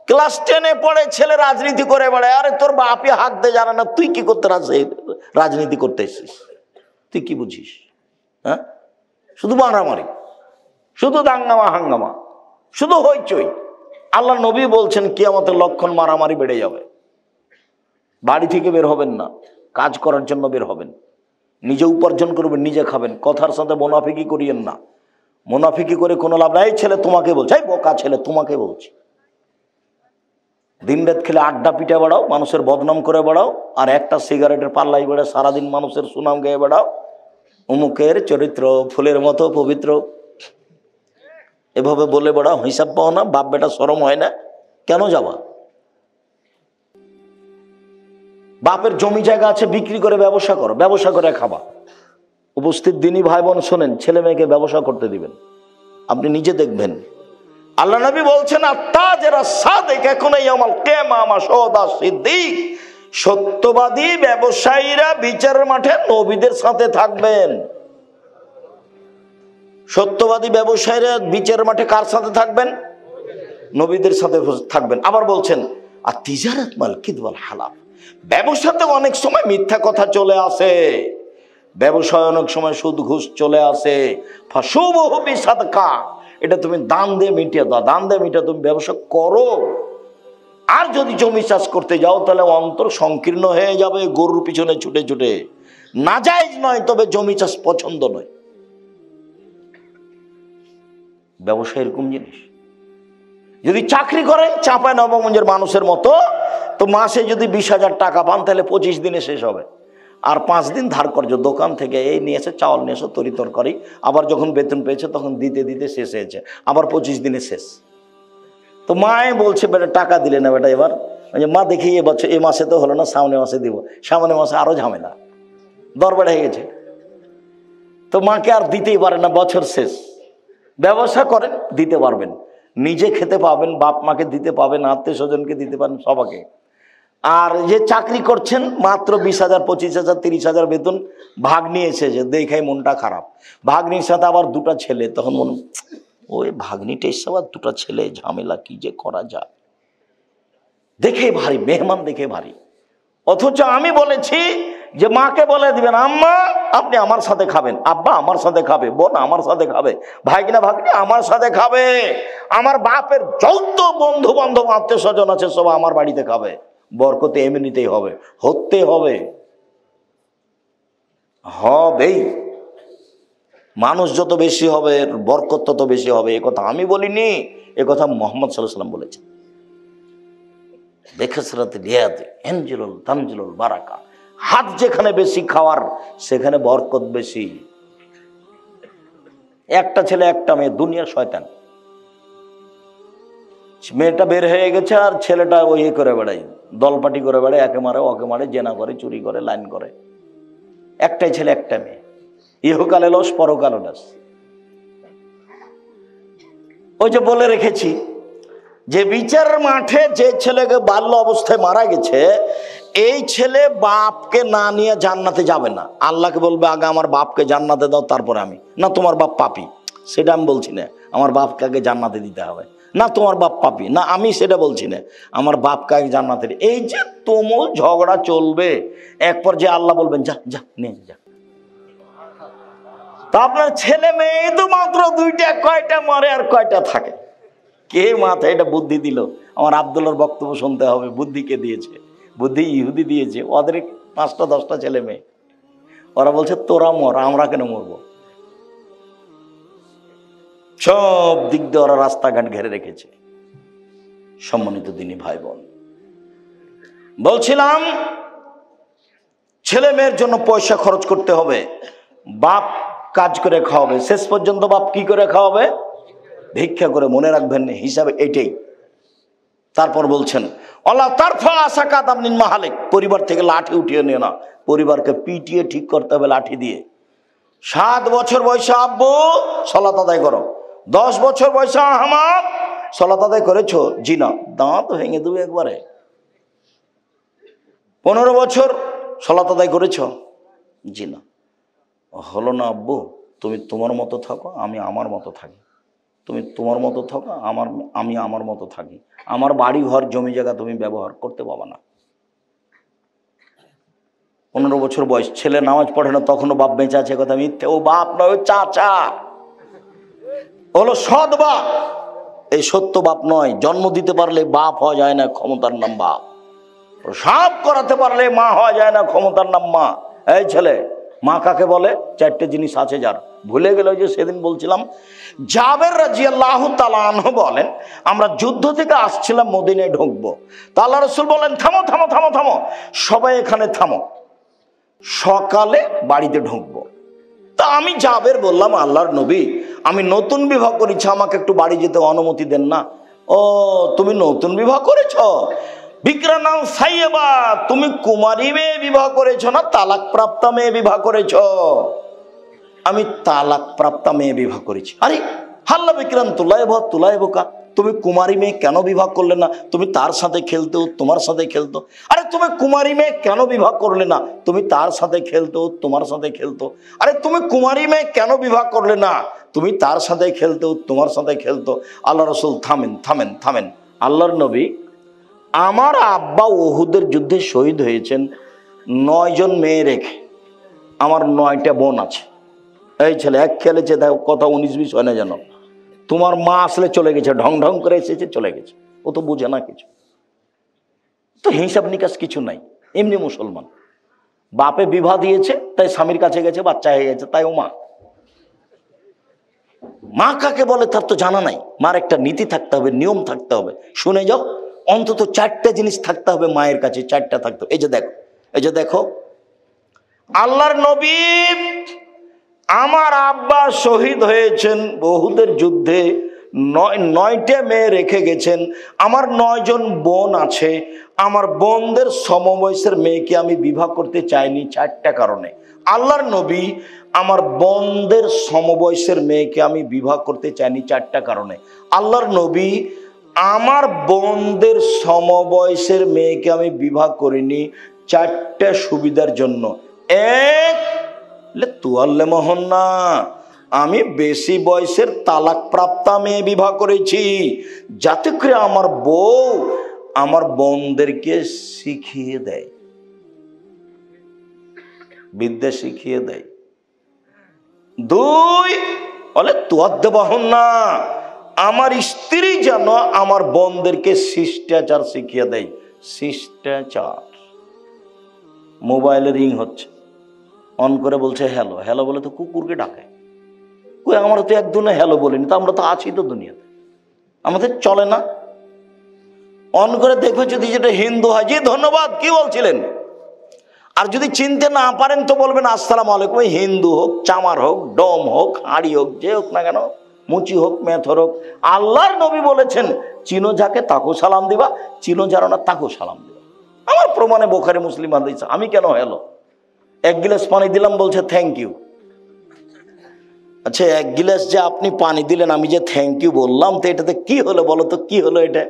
ক্লাস 10-এ পড়ে ছেলে রাজনীতি করে বেড়ায়। আরে তোর বাপই হাঁকতে জানে না, তুই কি করতে রাজনীতি করতে এসেছিস? তুই কি বুঝিস? হ্যাঁ, শুধু মারামারি, শুধু দাঙ্গামা হাঙ্গামা, শুধু হইচই। আল্লাহ নবী বলছেন কিয়ামতের লক্ষণ মারামারি বেড়ে যাবে। বাড়ি থেকে বের হবেন না, কাজ করার জন্য বের হবেন। নিজে উপার্জন করবেন, নিজে খাবেন। কথার সাথে মুনাফিকি করিয়েন না। মুনাফিকি করে কোনো লাভ নাই। ছেলে তোমাকে বলছে, এই বোকা ছেলে তোমাকে বলছি। দিন রাত খেলে আড্ডা পিঠে বেড়াও, মানুষের বদনাম করে বেড়াও, আর একটা সিগারেটের পাল্লাই বেড়ে সারাদিন মানুষের সুনাম গেয়ে বেড়াও। অমুকের চরিত্র ফুলের মতো পবিত্র, এভাবে বলে বেড়াও। হিসাব পাও না? বাপ বেটা শরম হয় না? কেন যাবা? বাপের জমি জায়গা আছে, বিক্রি করে ব্যবসা করো, ব্যবসা করে খাবা। উপস্থিত দিনী ভাই বোন শোনেন, ছেলে মেয়েকে ব্যবসা করতে দিবেন, আপনি নিজে দেখবেন। আল্লাহ নবী বলছেন, আত্তাজেরা সাদিক এখনই আমাল কিয়ামা শাহাদা সিদ্দিক, সত্যবাদী ব্যবসায়ীরা বিচারের মাঠে নবীদের সাথে থাকবেন। সত্যবাদী ব্যবসায়ীরা বিচারের মাঠে কার সাথে থাকবেন? নবীদের সাথে থাকবেন। আবার বলছেন, আর তিজারাত মাল কিদওয়াল হালাফ, ব্যবসাতে অনেক সময় মিথ্যা কথা চলে আসে, ব্যবসায় অনেক সময় সুদ ঘুষ চলে আসে। ফাশুবহু বিসাদকা, এটা তুমি দান দিয়ে মিটিয়ে দাও, দান দিয়ে মিটিয়ে তুমি ব্যবসা করো। আর যদি জমি চাষ করতে যাও তাহলে অন্তর সংকীর্ণ হয়ে যাবে গরুর পিছনে ছুটে ছুটে। নাজায়েজ নয়, তবে জমি চাষ পছন্দ নয়। ব্যবসা এরকম জিনিস। যদি চাকরি করেন চাঁপাইনবাবগঞ্জের মানুষের মতো, তো মাসে যদি 20,000 টাকা পান তাহলে 25 দিনে শেষ হবে। আর 5 দিন ধার কর্য, দোকান থেকে এই নিয়ে এসে চাউল নিয়ে এসে তরি তরকারি, আবার যখন বেতন পেয়েছে তখন দিতে দিতে শেষ হয়েছে, আবার 25 দিনে শেষ। তো মায়ে বলছে, বেটা টাকা দিলে না বেটা এবার? মা দেখি এবছর এই মাসে তো হলো না, সামনে মাসে দিব। সামনে মাসে আরো ঝামেলা, দরবার হয়ে গেছে। তো মাকে আর দিতেই পারে না, বছর শেষ। ব্যবসা করেন, দিতে পারবেন, নিজে খেতে পাবেন, বাপ মাকে দিতে পাবেন, আত্মীয় স্বজনকে দিতে পারেন, সবাকে। আর যে চাকরি করছেন মাত্র 20,000, 25,000, 30,000 বেতন, ভাগ্নি এসেছে, দেখাই মনটা খারাপ। ভাগ্নির সাথে আবার 2টা ছেলে, তখন মন, ওই ভাগ্নিটা এসে আবার 2টা ছেলে, ঝামেলা কি যে করা যায়, দেখে ভারী, মেহমান দেখে ভারী। অথচ আমি বলেছি যে মাকে বলে দিবেন, আম্মা আপনি আমার সাথে খাবেন, আব্বা আমার সাথে খাবে, বোন আমার সাথে খাবে, ভাগিনা ভাগ্নি আমার সাথে খাবে, আমার বাপের যত বন্ধু বান্ধব আত্মীয় স্বজন আছে সব আমার বাড়িতে খাবে। বরকতে এমনিতেই হবে, হতে হবে, হবেই। মানুষ যত বেশি হবে বরকত তত বেশি হবে। এ কথা আমি বলিনি, এ কথা মুহাম্মদ সাল্লাল্লাহু আলাইহি ওয়াসাল্লাম বলেছেন। বেখসরাত লিয়াদ এনজিলুল তানজিলুল বারাকা, হাত যেখানে বেশি খাওয়ার সেখানে বরকত বেশি। একটা ছেলে একটা মেয়ে, দুনিয়ার শয়তান। মেয়েটা বের হয়ে গেছে আর ছেলেটা ওই করে বেড়ায়, দলপাটি করে বেড়ায়, একে মারে ওকে মারে, জেনা করে, চুরি করে, লাইন করে। একটাই ছেলে একটা মেয়ে, ইহকালে লস পরকালে লস। ওই যে বলে রেখেছি যে বিচারের মাঠে যে ছেলেকে বাল্য অবস্থায় মারা গেছে, এই ছেলে বাপকে না নিয়ে জান্নাতে যাবে না। আল্লাহকে বলবে, আগে আমার বাপকে জান্নাতে দাও, তারপরে আমি। না, তোমার বাপ পাপী, সেটা আমি বলছি না, আমার বাপকে আগে জান্নাতে দিতে হবে। না, তোমার বাপ পাপী, না আমি সেটা বলছি না, আমার বাপকে আগে জান্নাতে। এই যে তুমুল ঝগড়া চলবে, এক পর্যায়ে আল্লাহ বলবেন, যা যা নিয়ে যা। তা আপনার ছেলে মেয়ে তো মাত্র 2টা, কয়টা মরে আর কয়টা থাকে? কে মাথায় এটা বুদ্ধি দিল? আমার আব্দুল্লাহর বক্তব্য শুনতে হবে। বুদ্ধি কে দিয়েছে? বুদ্ধি ইহুদি দিয়েছে। ওদের 5টা 10টা ছেলে মেয়ে, ওরা বলছে তোরা মর, আমরা কেন মরবো? সব দিক দিয়ে ওরা রাস্তাঘাট ঘেরে রেখেছে। সম্মানিত দিনী ভাই বোন, বলছিলাম ছেলে মেয়ের জন্য পয়সা খরচ করতে হবে, বাপ কাজ করে খাওয়াবে। শেষ পর্যন্ত বাপ কি করে খাওয়াবে? ভিক্ষা করে। মনে রাখবেন, হিসাবে এইটাই। তারপর বলছেন, আল্লাহ তারফা আসাকাত আপনি মাহালিক, পরিবার থেকে লাঠি উঠিয়ে নিয়ে না, পরিবারকে পিটিয়ে ঠিক করতে হবে লাঠি দিয়ে। 7 বছর বয়সে আব্বু সালাত আদায় করো, 10 বছর বয়সে আহমদ সালাত আদায় করেছো? জি না, দাঁত ভেঙে দেবে একবারে। 15 বছর সালাত আদায় করেছো? জি না। হলো না আব্বু, তুমি তোমার মতো থাকো, আমি আমার মতো থাকি। তুমি তোমার মতো থাকো, আমি আমার মতো থাকি। আমার বাড়ি ঘর জমি জায়গা তুমি ব্যবহার করতে পারবে না। 15 বছর বয়স, ছেলে নামাজ পড়ে না, তখনও বাপ বেঁচে আছে, কথা মিথ্যে। ও বাপ নয়, ও চাচা, হলো সৎ বাপ। এই সত্য বাপ নয়। জন্ম দিতে পারলে বাপ হওয়া যায় না, ক্ষমতার নাম বাপ। সব করাতে পারলে মা হওয়া যায় না, ক্ষমতার নাম মা। এই ছেলে, মা কাকে বলে? 4টে জিনিস আছে যার, ভুলে গেল। যে সেদিন বলছিলাম, জাবের রাদিয়াল্লাহু তাআলা আনহু বলেন, আমরা যুদ্ধ থেকে আসছিলাম, মদিনায় ঢুকবো। তা আল্লাহ রাসূল বলেন, থামো থামো থামো থামো, সবাই এখানে থামো, সকালে বাড়িতে ঢুকবো। তা আমি জাবের বললাম, আল্লাহর নবী, আমি নতুন বিবাহ করেছি, আমাকে একটু বাড়ি যেতে অনুমতি দেন না। ও, তুমি নতুন বিবাহ করেছ? বিক্রা নাম সাইয়েবা, তুমি কুমারী মেয়ে বিবাহ করেছ না তালাক প্রাপ্তা মেয়ে বিবাহ করেছ? আমি তালাক প্রাপ্তা মেয়ে বিবাহ করেছি। আরে হাল্লা বিক্রান তুলাইব কা, তুমি কুমারী মেয়ে কেন বিবাহ করলে না? তুমি তার সাথে খেলতো, তোমার সাথে খেলতো। আরে তুমি কুমারী মেয়ে কেন বিবাহ করলে না? তুমি তার সাথে খেলতো, তোমার সাথে খেলতো। আরে তুমি কুমারী মেয়ে কেন বিবাহ করলে না? তুমি তার সাথে খেলতো, তোমার সাথে খেলতো। আল্লাহ রসুল থামেন থামেন থামেন। আল্লাহর নবী, আমার আব্বা উহুদের যুদ্ধে শহীদ হয়েছেন 9 জন মেয়ে রেখে, আমার 9টা বোন আছে। এই ছেলে এক খেলেছে, দেখো কথা 19-20 হয় না জানো। তোমার মা আসলে চলে গেছে, ঢং ঢং করে এসেছে, চলে গেছে, ও তো বুঝে না কিছু, তো হিসাব নিকাশ কিছু নাই। এমনি মুসলমান, বাপে বিবাহ দিয়েছে তাই স্বামীর কাছে গেছে, বাচ্চা হয়ে গেছে, তাই ও মা। মা কাকে বলে তার তো জানা নাই। মার একটা নীতি থাকতে হবে, নিয়ম থাকতে হবে। শুনে যাও, অন্তত 4টা জিনিস থাকতে হবে মায়ের কাছে, 4টা থাকতে হবে। এই যে দেখো আল্লাহর নবী, আমার আব্বা শহীদ হয়েছেন উহুদের যুদ্ধে, 9টা মেয়ে রেখে গেছেন। আমার 9 জন বোন আছে। আমার বোনদের সমবয়সের মেয়েকে আমি বিবাহ করতে চাইনি 4টা কারণে। আল্লাহর নবী, আমার বোনদের সমবয়সের মেয়েকে আমি বিবাহ করতে চাইনি 4টা কারণে। আল্লাহর নবী, আমার বোনদের সমবয়সের মেয়েকে আমি বিবাহ করিনি 4টা সুবিধার জন্য। এক, তুয়াল্লে মোহন না, আমি বেশি বয়সের তালাক প্রাপ্তা মেয়ে বিবাহ করেছি, যাতে করে আমার বউ আমার বোনদেরকে শিখিয়ে দেয়, বিদ্যা শিখিয়ে দেয়। 2, বলে তুয়াদ্দে বহন না, আমার স্ত্রী যেন আমার বোনদেরকে শিষ্টাচার শিখিয়ে দেয়। শিষ্টাচার। মোবাইলে রিং হচ্ছে, অন করে বলছে হ্যালো। হ্যালো বলে তো কুকুরকে ডাকে। কই, আমরা তো একদিনে হ্যালো বলিনি, তো আমরা তো আছি তো দুনিয়াতে, আমাদের চলে না। অন করে দেখবে যদি যেটা হিন্দু হয়, জি ধন্যবাদ, কি বলছিলেন। আর যদি চিনতে না পারেন তো বলবেন আসসালামু আলাইকুম। হিন্দু হোক, চামার হোক, ডম হোক, হাড়ি হোক, যে হোক না কেন, মুচি হোক, মেথর হোক, আল্লাহর নবী বলেছেন চিনো যাকে তাকেও সালাম দিবা, চিনো যারা না তাকেও সালাম দিবা। আমার প্রমাণে বুখারী মুসলিম হাদিস। আমি কেন হ্যালো? 1 গ্লাস পানি দিলাম, বলছে থ্যাংক ইউ। আচ্ছা, 1 গ্লাস যে আপনি পানি দিলেন, আমি যে থ্যাংক ইউ বললাম, তো এটাতে কি হলো বলো তো? কি হলো এটা?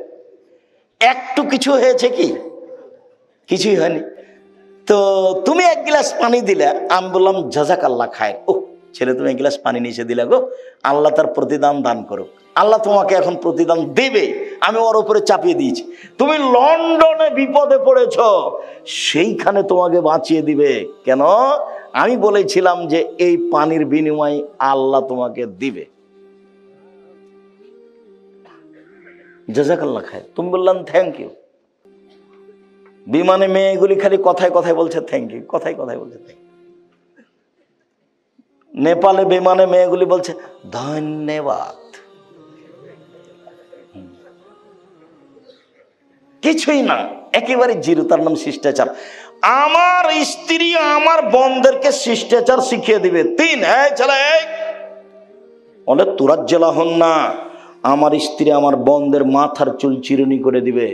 একটু কিছু হয়েছে কি? কিছুই হয়নি। তো তুমি 1 গ্লাস পানি দিলে, আমি বললাম জাযাকাল্লাহ খায়। ও ছেলে, তুমি 1 গ্লাস পানি নিচে দিলে গো, আল্লাহ তার প্রতিদান দান করুক। আল্লাহ তোমাকে এখন প্রতিদান দেবে, আমি ওর উপরে চাপিয়ে দিয়েছি। তুমি লন্ডনে বিপদে পড়েছ, সেইখানে তোমাকে বাঁচিয়ে দিবে। কেন? আমি বলেছিলাম যে এই পানির বিনিময়ে আল্লাহ তোমাকে দিবে। জাযাকাল্লাহ খায়। তুমি বললাম থ্যাংক ইউ। বিমানে মেয়েগুলি খালি কথায় কথায় বলছে থ্যাংক ইউ, কথায় কথায় বলছে থ্যাংক ইউ। নেপালে বিমানে মেয়েগুলি বলছে ধন্যবাদ। কিছুই না, একেবারে জিরো। তার নাম শিষ্টাচার। আমার স্ত্রী আমার বোনদেরকে শিষ্টাচার শিখিয়ে দিবে। 3, বলে তুরাজ্জালা হন না, আমার স্ত্রী আমার বোনদের মাথার চুল চিরুনি করে দিবে,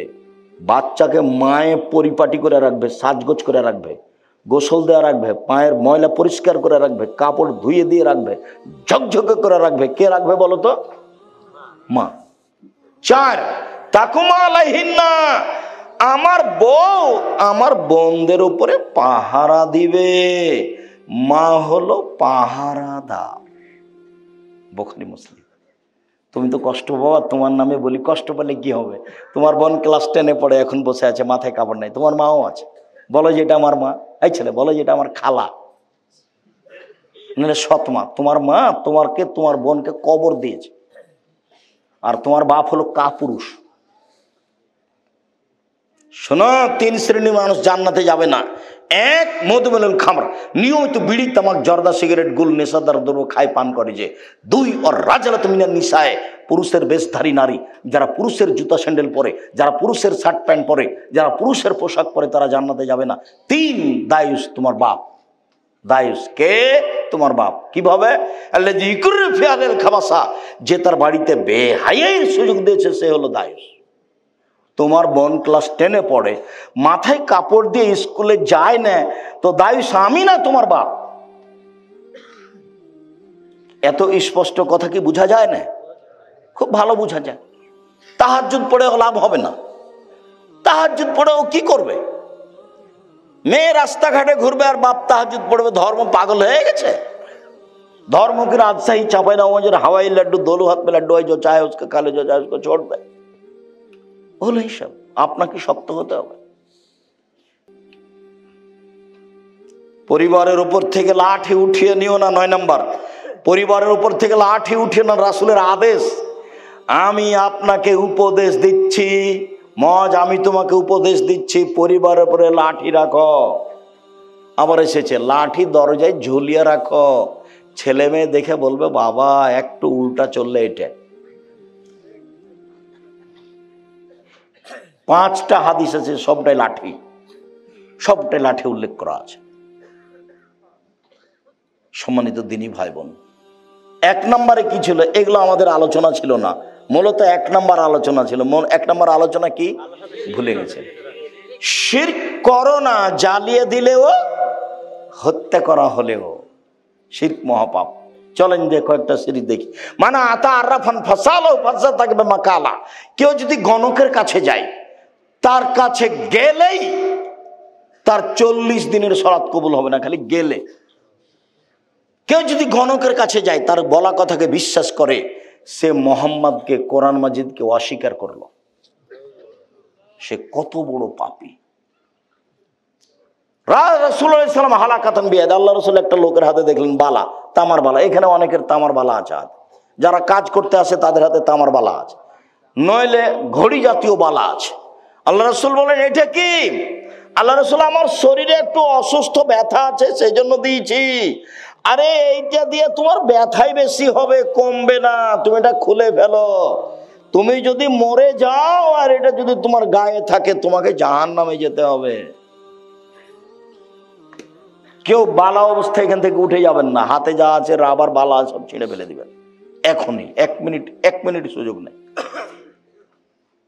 বাচ্চাকে মায়ে পরিপাটি করে রাখবে, সাজগোজ করে রাখবে, গোসল দেওয়া রাখবে, পায়ের ময়লা পরিষ্কার করে রাখবে, কাপড় ধুয়ে দিয়ে রাখবে, ঝকঝকে করে রাখবে। কে রাখবে বলো তো? মা। 4, তাকুমা আলাইহিন্না, আমার বউ আমার বোনদের উপরে পাহারা দিবে। মা হলো পাহারাদার। বুখারী মুসলিম। তুমি তো কষ্ট পাবা, তোমার নামে বলি, কষ্ট পেলে কি হবে? তোমার বোন ক্লাস 10-এ পড়ে, এখন বসে আছে, মাথায় কাপড় নাই। তোমার মাও আছে, বলো যে এটা আমার মা। এই ছেলে, বলো যে এটা আমার খালা, নাহলে সৎ মা। তোমার মা তোমার বোনকে কবর দিয়েছে, আর তোমার বাপ হলো কাপুরুষ। শোনো, 3 শ্রেণীর মানুষ জান্নাতে যাবে না। 1, মধুমেলুল খামর, নিয়মিত বিড়ি, তামাক, জর্দা, সিগারেট, গুল, নেশাদার দ্রব্য খায়, পান করে যে। 2, ওর রাজালাত মিনান নিসায়ে, পুরুষের বেশধারী নারী, যারা পুরুষের জুতা স্যান্ডেল পরে, যারা পুরুষের শার্ট প্যান্ট পরে, যারা পুরুষের পোশাক পরে, তারা জান্নাতে যাবে না। 3, দায়ুস, তোমার বাপ। দায়ুস কে? তোমার বাপ। কিভাবে? আল্লাযী ইকুরু ফি আহলিল খাবাসা, যে তার বাড়িতে বেহায়ার সুযোগ দিয়েছে, সে হলো দায়ুস। তোমার বোন ক্লাস 10-এ পড়ে, মাথায় কাপড় দিয়ে স্কুলে যায় না, তো দায়ী স্বামী না তোমার বাপ? এত স্পষ্ট কথা কি বোঝা যায় না? খুব ভালো বোঝা যায়। তাহাজ্জুদ পড়ে লাভ হবে না। তাহাজ্জুদ পড়ে ও কি করবে? মেয়ে রাস্তাঘাটে ঘুরবে আর বাপ তাহাজ্জুদ পড়বে। ধর্ম পাগল হয়ে গেছে। धर्म की राजशाही चापाई नवाज़ हवाई लड्डू दोनों हाथ में लड्डू है, जो चाहे उसका खा ले, जो चाहे उसको छोड़ दे। হলো এইসব। আপনাকে শক্ত হতে হবে। পরিবারের উপর থেকে লাঠি উঠিয়ে নিও না। 9 নম্বর, পরিবারের উপর থেকে লাঠি উঠিয়ে না। রাসূলের আদেশ, আমি আপনাকে উপদেশ দিচ্ছি, মজ আমি তোমাকে উপদেশ দিচ্ছি, পরিবারের উপরে লাঠি রাখো। আবার এসেছে লাঠি দরজায় ঝুলিয়ে রাখো। ছেলে মেয়ে দেখে বলবে বাবা একটু উল্টা চললে এটা। 5টা হাদিস আছে, সবটাই লাঠি, সবটাই লাঠি উল্লেখ করা আছে। সম্মানিত দিনী ভাই বোন, 1 নম্বরে কি ছিল? এগুলো আমাদের আলোচনা ছিল না, মূলত 1 নম্বর আলোচনা ছিল। 1 নম্বর আলোচনা কি ভুলে গেছে। শিরক করো না, জ্বালিয়ে দিলেও হত্যা করা হলেও শিরক মহাপাপ। চলেন দেখো একটা সিরিজ দেখি। মানে আতা আরাফান ফাসালো ফাসা থাকবে মাকালা। কেউ যদি গণকের কাছে যায়, তার কাছে গেলেই তার 40 দিনের সালাত কবুল হবে না, খালি গেলে। কেউ যদি গণকের কাছে যায়, তার বলা কথাকে বিশ্বাস করে, সে মোহাম্মদকে, কোরআন মাজিদকে অস্বীকার করলো, সে কত বড় পাপী। রাসূলুল্লাহ সাল্লাল্লাহু আলাইহি ওয়াসাল্লাম হালাকাতান বিয়াদ, আল্লাহ রাসূল একটা লোকের হাতে দেখলেন বালা, তামার বালা। এখানে অনেকের তামার বালা আছে, যারা কাজ করতে আসে তাদের হাতে তামার বালা আছে, নইলে ঘড়ি জাতীয় বালা আছে। আল্লাহ রাসূল বলেন এটা কি? আল্লাহ রাসূল, আমার শরীরে একটু অসুস্থ ব্যথা আছে, সেই জন্য দিয়েছি। আরে এইটা দিয়ে তোমার ব্যথাই বেশি হবে, কমবে না, তুমি এটা খুলে ফেলো। তুমি যদি মরে যাও আর এটা যদি তোমার গায়ে থাকে, তোমাকে জাহান্নামে যেতে হবে। কেউ বালা অবস্থায় এখান থেকে উঠে যাবেন না। হাতে যা আছে রাবার বালা সব ছিঁড়ে ফেলে দিবেন এখনই। 1 মিনিট সুযোগ নেই।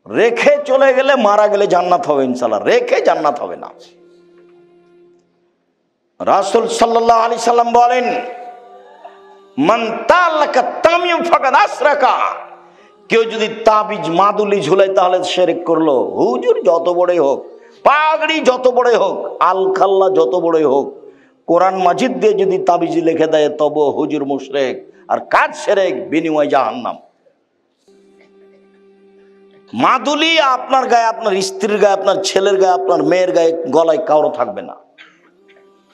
রেখে চলে গেলে, মারা গেলে জান্নাত হবে ইনশাআল্লাহ, রেখে জান্নাত হবে না। রাসূল সাল্লাল্লাহু আলাইহি সাল্লাম বলেন, মান তালাকা তামিম ফাকাদ আশরাকা। কেউ যদি তাবিজ মাদুলি ঝুলায় তাহলে শিরক করলো। হুজুর যত বড়ই হোক, পাগড়ি যত বড়ই হোক, আলখাল্লা যত বড়ই হোক, কোরআন মাজিদ দিয়ে যদি তাবিজ লিখে দেয় তবে হুজুর মুশরিক, আর কাজ শিরক, বিনিময় জাহান্নাম। মাদুলি আপনার গায়ে, আপনার স্ত্রীর গায়ে, আপনার ছেলের গায়ে, আপনার মেয়ের গায়ে, গলায় কারো থাকবে না,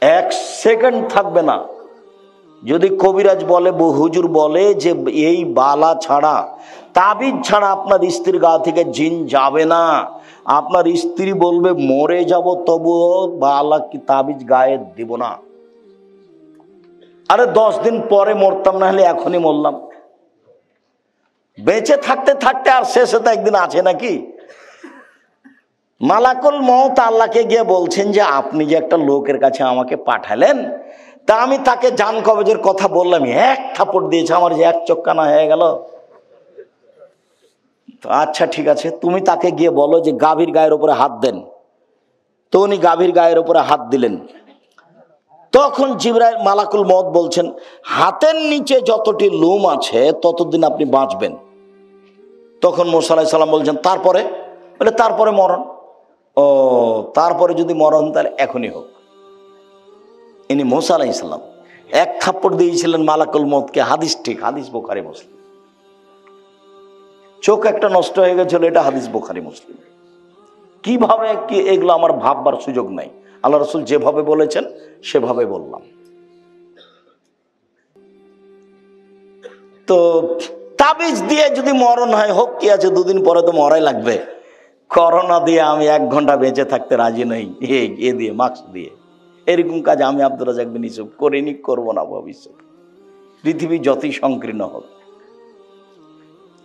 1 সেকেন্ড থাকবে না। যদি কবিরাজ বলে, হুজুর বলে যে এই বালা ছাড়া, তাবিজ ছাড়া আপনার স্ত্রীর গা থেকে জিন যাবে না, আপনার স্ত্রী বলবে মরে যাব তবুও বালা কি তাবিজ গায়ে দিব না। আরে 10 দিন পরে মরতাম, না হলে এখনই মরলাম। বেঁচে থাকতে থাকতে আর শেষে তো একদিন আছে নাকি? মালাকুল মউত আল্লাহকে গিয়ে বলছেন যে আপনি যে একটা লোকের কাছে আমাকে পাঠালেন, তা আমি তাকে জান কবজের কথা বললাম, 1 থাপড় দিয়েছে, আমার যে 1 চক্কানা হয়ে গেল। আচ্ছা ঠিক আছে, তুমি তাকে গিয়ে বলো যে গাভীর গায়ের উপরে হাত দেন। তো উনি গাভীর গায়ের উপরে হাত দিলেন। তখন জিবরাইল মালাকুল মউত বলছেন, হাতের নিচে যতটি লোম আছে ততদিন আপনি বাঁচবেন। তখন মুসা আলাইহিস সালাম বলছেন তারপরে? বলে তারপরে মরণ। ও, তারপরে যদি মরণ তাহলে এখনই হোক। ইনি মুসা আলাইহিস সালাম 1 থাপ্পড় দিয়েছিলেন মালাকুল মউতকে। হাদিস ঠিক, হাদিস বুখারী মুসলিম। চোখ একটা নষ্ট হয়ে গেছিল, এটা হাদিস বুখারী মুসলিম। কিভাবে কি এগুলো আমার ভাববার সুযোগ নাই। আল্লাহ রাসূল যেভাবে বলেছেন সেভাবে বললাম। তো তাবিজ দিয়ে যদি মরণ হয় হোক, কি আছে, 2 দিন পরে তো মরাই লাগবে। করোনা দিয়ে আমি 1 ঘন্টা বেঁচে থাকতে রাজি নই, এ দিয়ে মাস্ক দিয়ে। এরকম কাজ আমি আব্দুর রাজ্জাক বিন ইউসুফ করিনি, করবো না ভবিষ্যৎ। পৃথিবী যতই সংকীর্ণ হোক।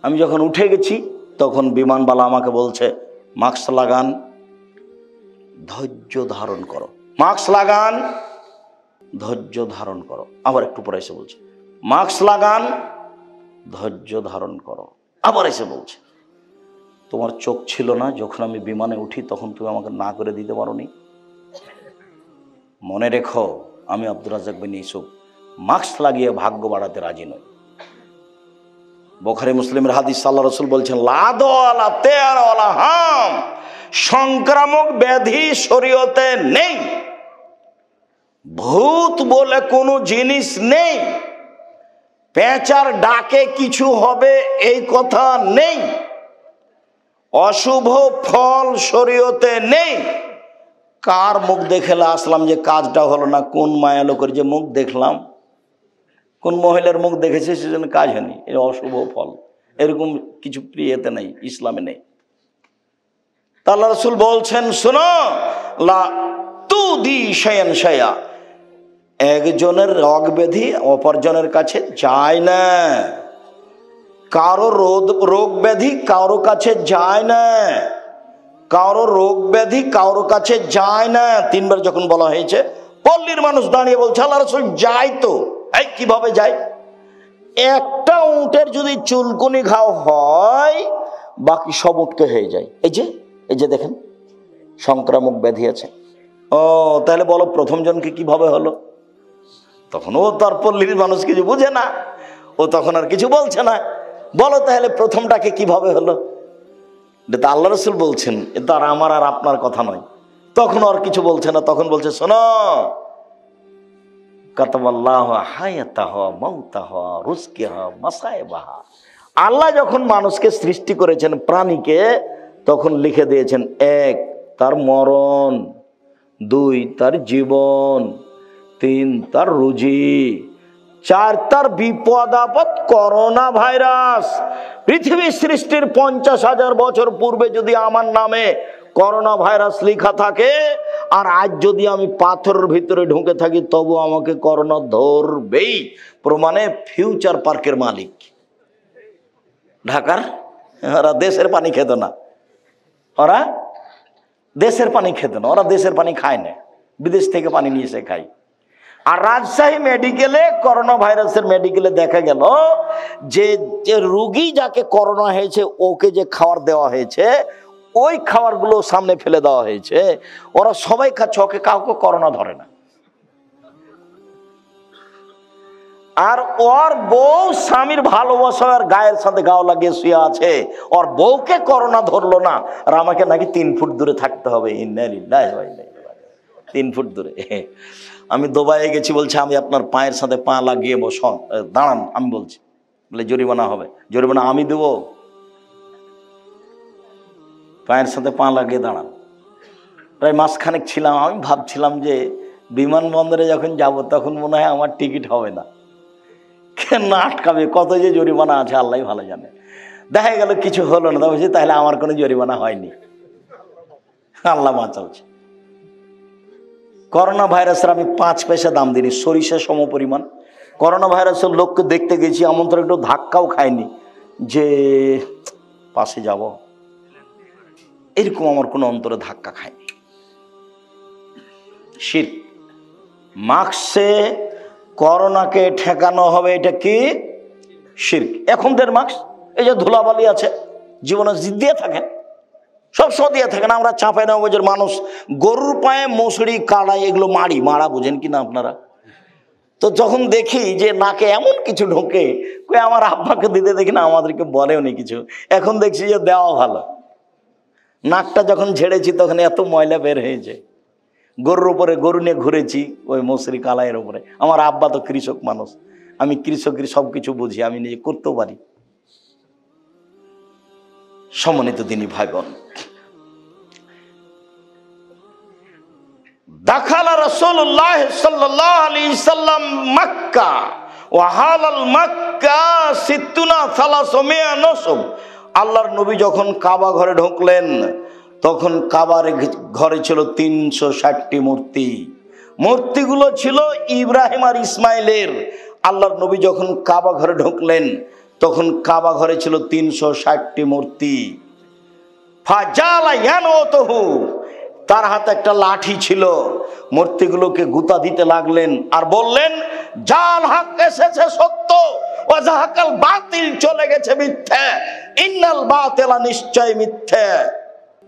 আমি যখন উঠে গেছি তখন বিমানবালা আমাকে বলছে মাস্ক লাগান, ধৈর্য ধারণ করো, মাস্ক লাগান, ধৈর্য ধারণ করো। আবার একটু পরে এসে বলছে মাস্ক লাগান, ধৈর্য ধারণ করো। আবার এসে বলছে তোমার চোখ ছিল না যখন আমি বিমানে উঠি, তখন তুমি আমাকে না করে দিতে পারোনি? মনে রেখো, আমি আব্দুর রাজ্জাক বিন ইউসুফ মাস্ক লাগিয়ে ভাগ্য বাড়াতে রাজি নই। বুখারী মুসলিমের হাদিস, আল্লাহ রাসূল বলছেন, লাদওয়ালা তেয়ারওয়ালা হাম, সংক্রামক ব্যাধি শরীয়তে নেই, ভূত বলে কোনো জিনিস নেই, পেঁচার ডাকে কিছু হবে এই কথা নেই, অশুভ ফল শরীয়তে নেই। কার মুখ দেখে আসলাম যে কাজটা হলো না? কোন মায়া লোকের যে মুখ দেখলাম, কোন মহিলার মুখ দেখেছে সেজন্য কাজ হয়নি, এটা অশুভ ফল, এরকম কিছু প্রিয়তে নেই, ইসলামে নেই। আল্লাহ রাসূল বলছেন, শোনো, লা তুদি শায়ান শায়া, একজনের রোগ ব্যাধি অপরজনের কাছে যায় না, কারো রোগ ব্যাধি কারো কাছে যায় না, কারো রোগ ব্যাধি কারো কাছে যায় না। 3 বার যখন বলা হয়েছে, পল্লীর মানুষ দাঁড়িয়ে বলছে, আল্লাহ রাসূল যায় তো। এই কিভাবে যায়? একটা উটের যদি চুলকুনি ঘাও হয়, বাকি সব উটকে হয়ে যায়। এই যে দেখেন সংক্রামক ব্যাধি আছে। ও তাহলে বলো প্রথম জনকে কিভাবে হলো? তখন ও তার পল্লীর মানুষ কিছু বুঝে না, ও তখন আর কিছু বলছে না। বলো তাহলে প্রথমটাকে কিভাবে হলো? এটা আল্লাহ রাসূল বলছেন, এ তো আর আমার আর আপনার কথা নয়। তখন আর কিছু বলছে না, তখন বলছে, শোনো, কাতাবাল্লাহু হায়াতাহা মাউতাহা রুজকিহা মাসাইবাহা, আল্লাহ যখন মানুষকে সৃষ্টি করেছেন, প্রাণীকে, তখন লিখে দিয়েছেন, 1 তার মরণ, 2 তার জীবন, 3 তার রুজি, 4 তার বিপদ আপদ করোনা ভাইরাস। পৃথিবী সৃষ্টির 50,000 বছর পূর্বে যদি আমার নামে করোনা ভাইরাস লেখা থাকে, আর আজ যদি আমি পাথরের ভিতরে ঢুকে থাকি, তবু আমাকে করোনা ধরবেই। প্রমাণে ফিউচার পার্কের মালিক ঢাকার, ওরা দেশের পানি খেত না, ওরা দেশের পানি খেত না, ওরা দেশের পানি খায় না, বিদেশ থেকে পানি নিয়ে এসে খায়। আর রাজশাহী মেডিকেলে, করোনা ভাইরাসের মেডিকেলে দেখা গেল যে রোগী যাকে করোনা হয়েছে, ওকে যে খাবার দেওয়া হয়েছে, ওই খাবারগুলো সামনে ফেলে দেওয়া হয়েছে, ওরা সবাই খাচ্ছে, ওকে কাউকে করোনা ধরে না। আর ওর বউ স্বামীর ভালোবাসার গায়ের সাথে গাও লাগিয়ে শুয়ে আছে, ওর বউকে করোনা ধরলো না, আর আমাকে নাকি 3 ফুট দূরে থাকতে হবে। 3 ফুট দূরে। আমি দুবাইয়ে গেছি, বলছে আমি আপনার পায়ের সাথে পা লাগিয়ে দাঁড়ান, আমি বলছি, বলে জরিমানা হবে। জরিমানা আমি দেবো? পায়ের সাথে পা লাগিয়ে দাঁড়ান। প্রায় মাসখানেক ছিলাম, আমি ভাবছিলাম যে বিমানবন্দরে যখন যাব, তখন মনে হয় আমার টিকিট হবে না, কেন আটকাবে, কত যে জরিমানা আছে আল্লাহ ভালো জানে। দেখা গেল কিছু হলো না, তাহলে আমার কোনো জরিমানা হয়নি, আল্লাহ বাঁচাচ্ছে। করোনা ভাইরাসের আমি 5 পয়সা দাম দিইনি, সরিষা সম পরিমাণ। করোনা ভাইরাসের লোককে দেখতে গেছি, আমন্ত্রণ একটু ধাক্কাও খায়নি যে পাশে যাব, এরকম আমার কোনো অন্তরে ধাক্কা খায়নি। শিরক, মাস্কে করোনাকে ঠেকানো হবে, এটা কি? শিরক। এখন দের মাস্ক, এই যে ধুলাবালি আছে, জীবনে দিয়ে থাকেন, সবসময় দিয়ে থাকেন। আমরা চাঁপাইনবাবগঞ্জের মানুষ গরুর পায়ে মশুরি, কাড়াই, এগুলো মারা বোঝেন কিনা আপনারা? তো যখন দেখি যে নাকে এমন কিছু ঢোকে, আমার আব্বাকে দিতে দেখি না, আমাদেরকে বলেও নি কিছু। এখন দেখছি যে দেওয়া ভালো। নাকটা যখন ঝেড়েছি, তখন এত ময়লা বের হয়েছে। গরুর উপরে, গরু নিয়ে ঘুরেছি ওই মশুরি কালাইয়ের উপরে। আমার আব্বা তো কৃষক মানুষ, আমি কৃষকের সব কিছু বুঝি, আমি নিজে করতেও পারি। সম্মানিত দিনী ভাই বোন, দাখালা রাসূলুল্লাহ সাল্লাল্লাহু আলাইহি সাল্লাম মক্কা ওয়া হালাল মক্কা 360 নসব। আল্লাহর নবী যখন কাবা ঘরে ঢুকলেন, তখন কাবার ঘরে ছিল 360টি মূর্তি। মূর্তিগুলো ছিল ইব্রাহিম আর ইসমাইলের। আল্লাহর নবী যখন কাবা ঘরে ঢুকলেন, তখন কাবা ঘরে ছিল 360টি মূর্তি। ফাজালা ইয়ানুতহু, তার হাতে একটা লাঠি ছিল, মূর্তিগুলোকে গুতা দিতে লাগলেন আর বললেন, জাল হক এসেছে সত্য, ওয়াজাহাকাল বাতিল চলে গেছে মিথ্যা। ইন্নাল বাতিলা নিশ্চয় মিথ্যে,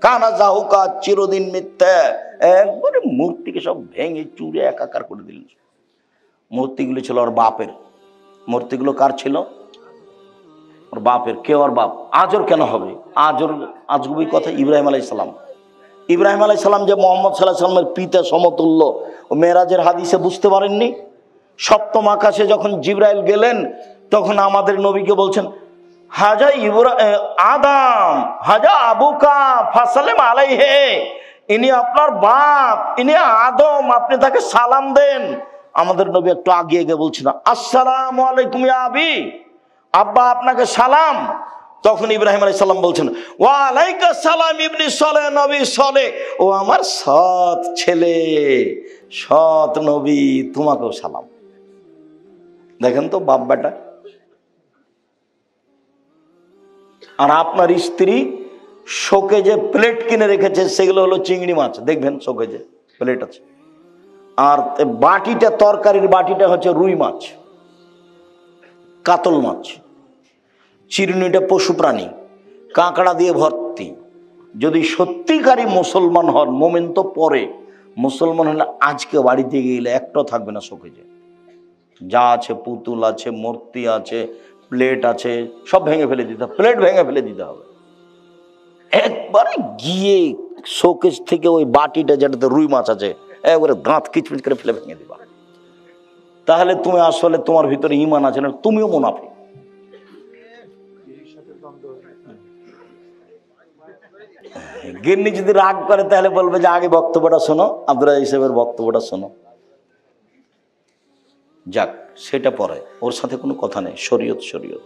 কানা জাহুকা চিরদিন মিথ্যে। একবারে মূর্তিকে সব ভেঙে চুরে একাকার করে দিলেন। মূর্তিগুলো ছিল ওর বাপের। মূর্তিগুলো কার ছিল? ওর বাপের। কে ওর বাপ? আজর কেন হবে? আজর আজগুবি কথা। ইব্রাহিম আলাইহিস সালাম। ইব্রাহিম আলাইহিস সালাম যে মুহাম্মদ সাল্লাল্লাহু আলাইহি ওয়াসাল্লামের পিতা সমতুল্য, ও মেরাজের হাদিসে বুঝতে পারেননি? সপ্তম আকাশে যখন জিবরাইল গেলেন তখন আমাদের নবীকে বলছেন, হাজা আদম হাজা আবুকা ফাসালেম আলাইহে, ইনি আপনার বাপ, ইনি আদম, আপনি তাকে সালাম দেন। আমাদের নবী একটু আগিয়ে গিয়ে বলছেন, আসসালামু আলাইকুম ইয়া আবি, আব্বা আপনাকে সালাম। তখন ইব্রাহিম আলাইহিস সালাম বলছেন, ওয়া আলাইকাস সালাম ইবনি সলে, নবী সলে, ও আমার সৎ ছেলে, সৎ নবী, তোমাকেও সালাম। দেখেন তো বাপ বেটা। আর আপনার স্ত্রী শোকে যে প্লেট কিনে রেখেছে সেগুলো হলো চিংড়ি মাছ, দেখবেন শোকে যে প্লেট আছে। আর বাটিটা, তরকারির বাটিটা হচ্ছে রুই মাছ, কাতল মাছ। চিরুনিটা পশু প্রাণী, কাঁকড়া দিয়ে ভর্তি। যদি সত্যিকারী মুসলমান হন, মোমেন তো পরে, মুসলমান হলে আজকে বাড়িতে গেলে একটাও থাকবে না শোকে যে। যা আছে, পুতুল আছে, মূর্তি আছে, প্লেট আছে, সব ভেঙে ফেলে দিতে হবে। প্লেট ভেঙে ফেলে দিতে হবে। একবারে গিয়ে শোকেস থেকে ওই বাটিটা যেটাতে রুই মাছ আছে একবারে দাঁত কিচমিচ করে ফেলে ভেঙে দিবা। তাহলে তুমি আসলে তোমার ভিতরে ঈমান আছে না, তুমিও মুনাফিক। গিন্নি যদি রাগ করে তাহলে বলবে যে আগে বক্তব্যটা শোনো, আব্দুল রাজ্জাক সাহেবের বক্তব্যটা শোনো। যাক, সেটা পরে, ওর সাথে কোনো কথা নেই। শরীয়ত শরীয়ত।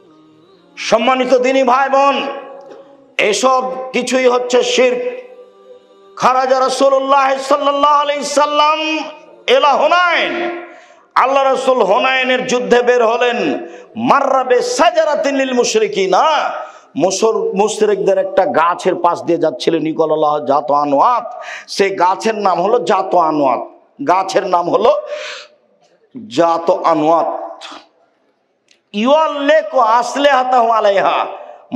সম্মানিত দিনী ভাই বোন, এসব কিছুই হচ্ছে শিরক। খারাজা রাসূলুল্লাহ সাল্লাল্লাহু আলাইহি সাল্লাম ইলা হুনাইন, আল্লাহ রাসূল হুনাইনের যুদ্ধে বের হলেন। মাররাবে সাজারাতিন লিল মুশরিকিনা, মুশরিকদের একটা গাছের পাশ দিয়ে যাচ্ছিলেন, নিকলাল্লাহ জাত আনওয়াত। সেই গাছের নাম হলো জাত আনওয়াত। গাছের নাম হলো জাত আনওয়াত। ইউআল্লিকু আসলিহাতাহু আলাইহা,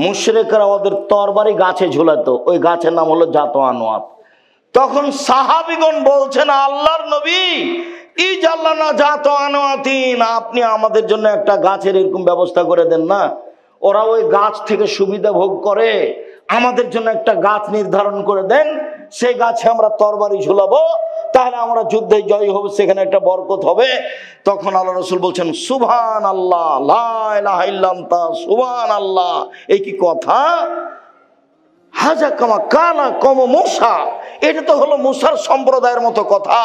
মুশরিকরা ওদের তরবারি গাছে ঝুলাতো, ওই গাছের নাম হলো জাত আনওয়াত। তখন সাহাবীগণ বলছেন, আল্লাহর নবী, ইজাল্লানা জাত আনওয়াতিন, আপনি আমাদের জন্য একটা গাছের এরকম ব্যবস্থা করে দেন না। ওরা ওই গাছ থেকে সুবিধা ভোগ করে, আমাদের জন্য একটা গাছ নির্ধারণ করে দেন, সেই গাছে আমরা তরবারি ঝুলাবো, তাহলে আমরা যুদ্ধে জয়ী হব, সেখানে একটা বরকত হবে। তখন আল্লাহ রাসূল বলছেন, সুবহানাল্লাহ, লা ইলাহা ইল্লা আনতা, সুবহানাল্লাহ। এই কি কথা? হাজা কামা কানা কম মুসা, এটা তো হলো মুসার সম্প্রদায়ের মতো কথা।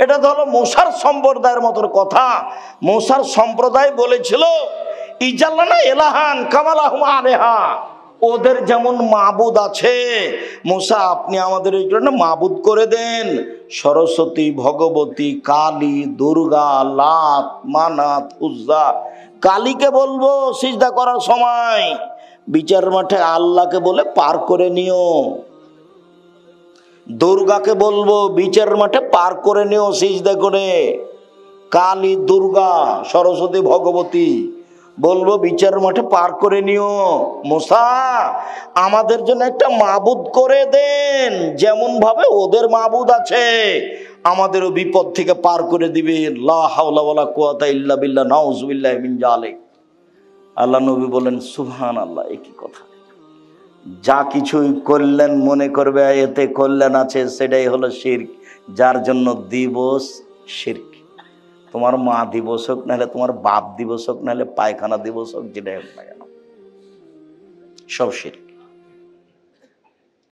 এটা তো হলো মুসার সম্প্রদায়ের মতো কথা। মুসার সম্প্রদায় বলেছিল, ইজাল্লানা ইলাহান কামালাহুম আলাইহা, ওদের যেমন মাবুদ আছে, মুসা আপনি আমাদের এই জন্য মাবুদ করে দেন। সরস্বতী, ভগবতী, কালী, দুর্গা, লাত, মানাত, উজ্জা। কালীকে বলবো সিজদা করার সময় বিচার মাঠে আল্লাহকে বলে পার করে নিও। দুর্গাকে বলবো বিচার মাঠে পার করে নিও সিজদা করে। কালী, দুর্গা, সরস্বতী, ভগবতী বলবো বিচার মাঠে পার করে নিও। মুসা আমাদের জন্য একটা মাবুদ করে দেন, যেমন ভাবে ওদের মাবুদ আছে, আমাদেরও বিপদ থেকে পার করে দিবে। লা হাওলা ওয়ালা কুওয়াতা ইল্লা বিল্লাহ, নাউযুবিল্লাহি মিন যালিক। আল্লাহ নবী বলেন, সুবহানাল্লাহ, এই কি কথা? যা কিছুই করলেন মনে করবে এতে কল্যাণ আছে, সেটাই হলো শিরক। যার জন্য দিবস শিরক। তোমার মা দিবস হোক, নাহলে তোমার বাপ দিবস হোক, নাহলে পায়খানা দিবস হোক, যেটাই হোক না কেন, সব শিরক।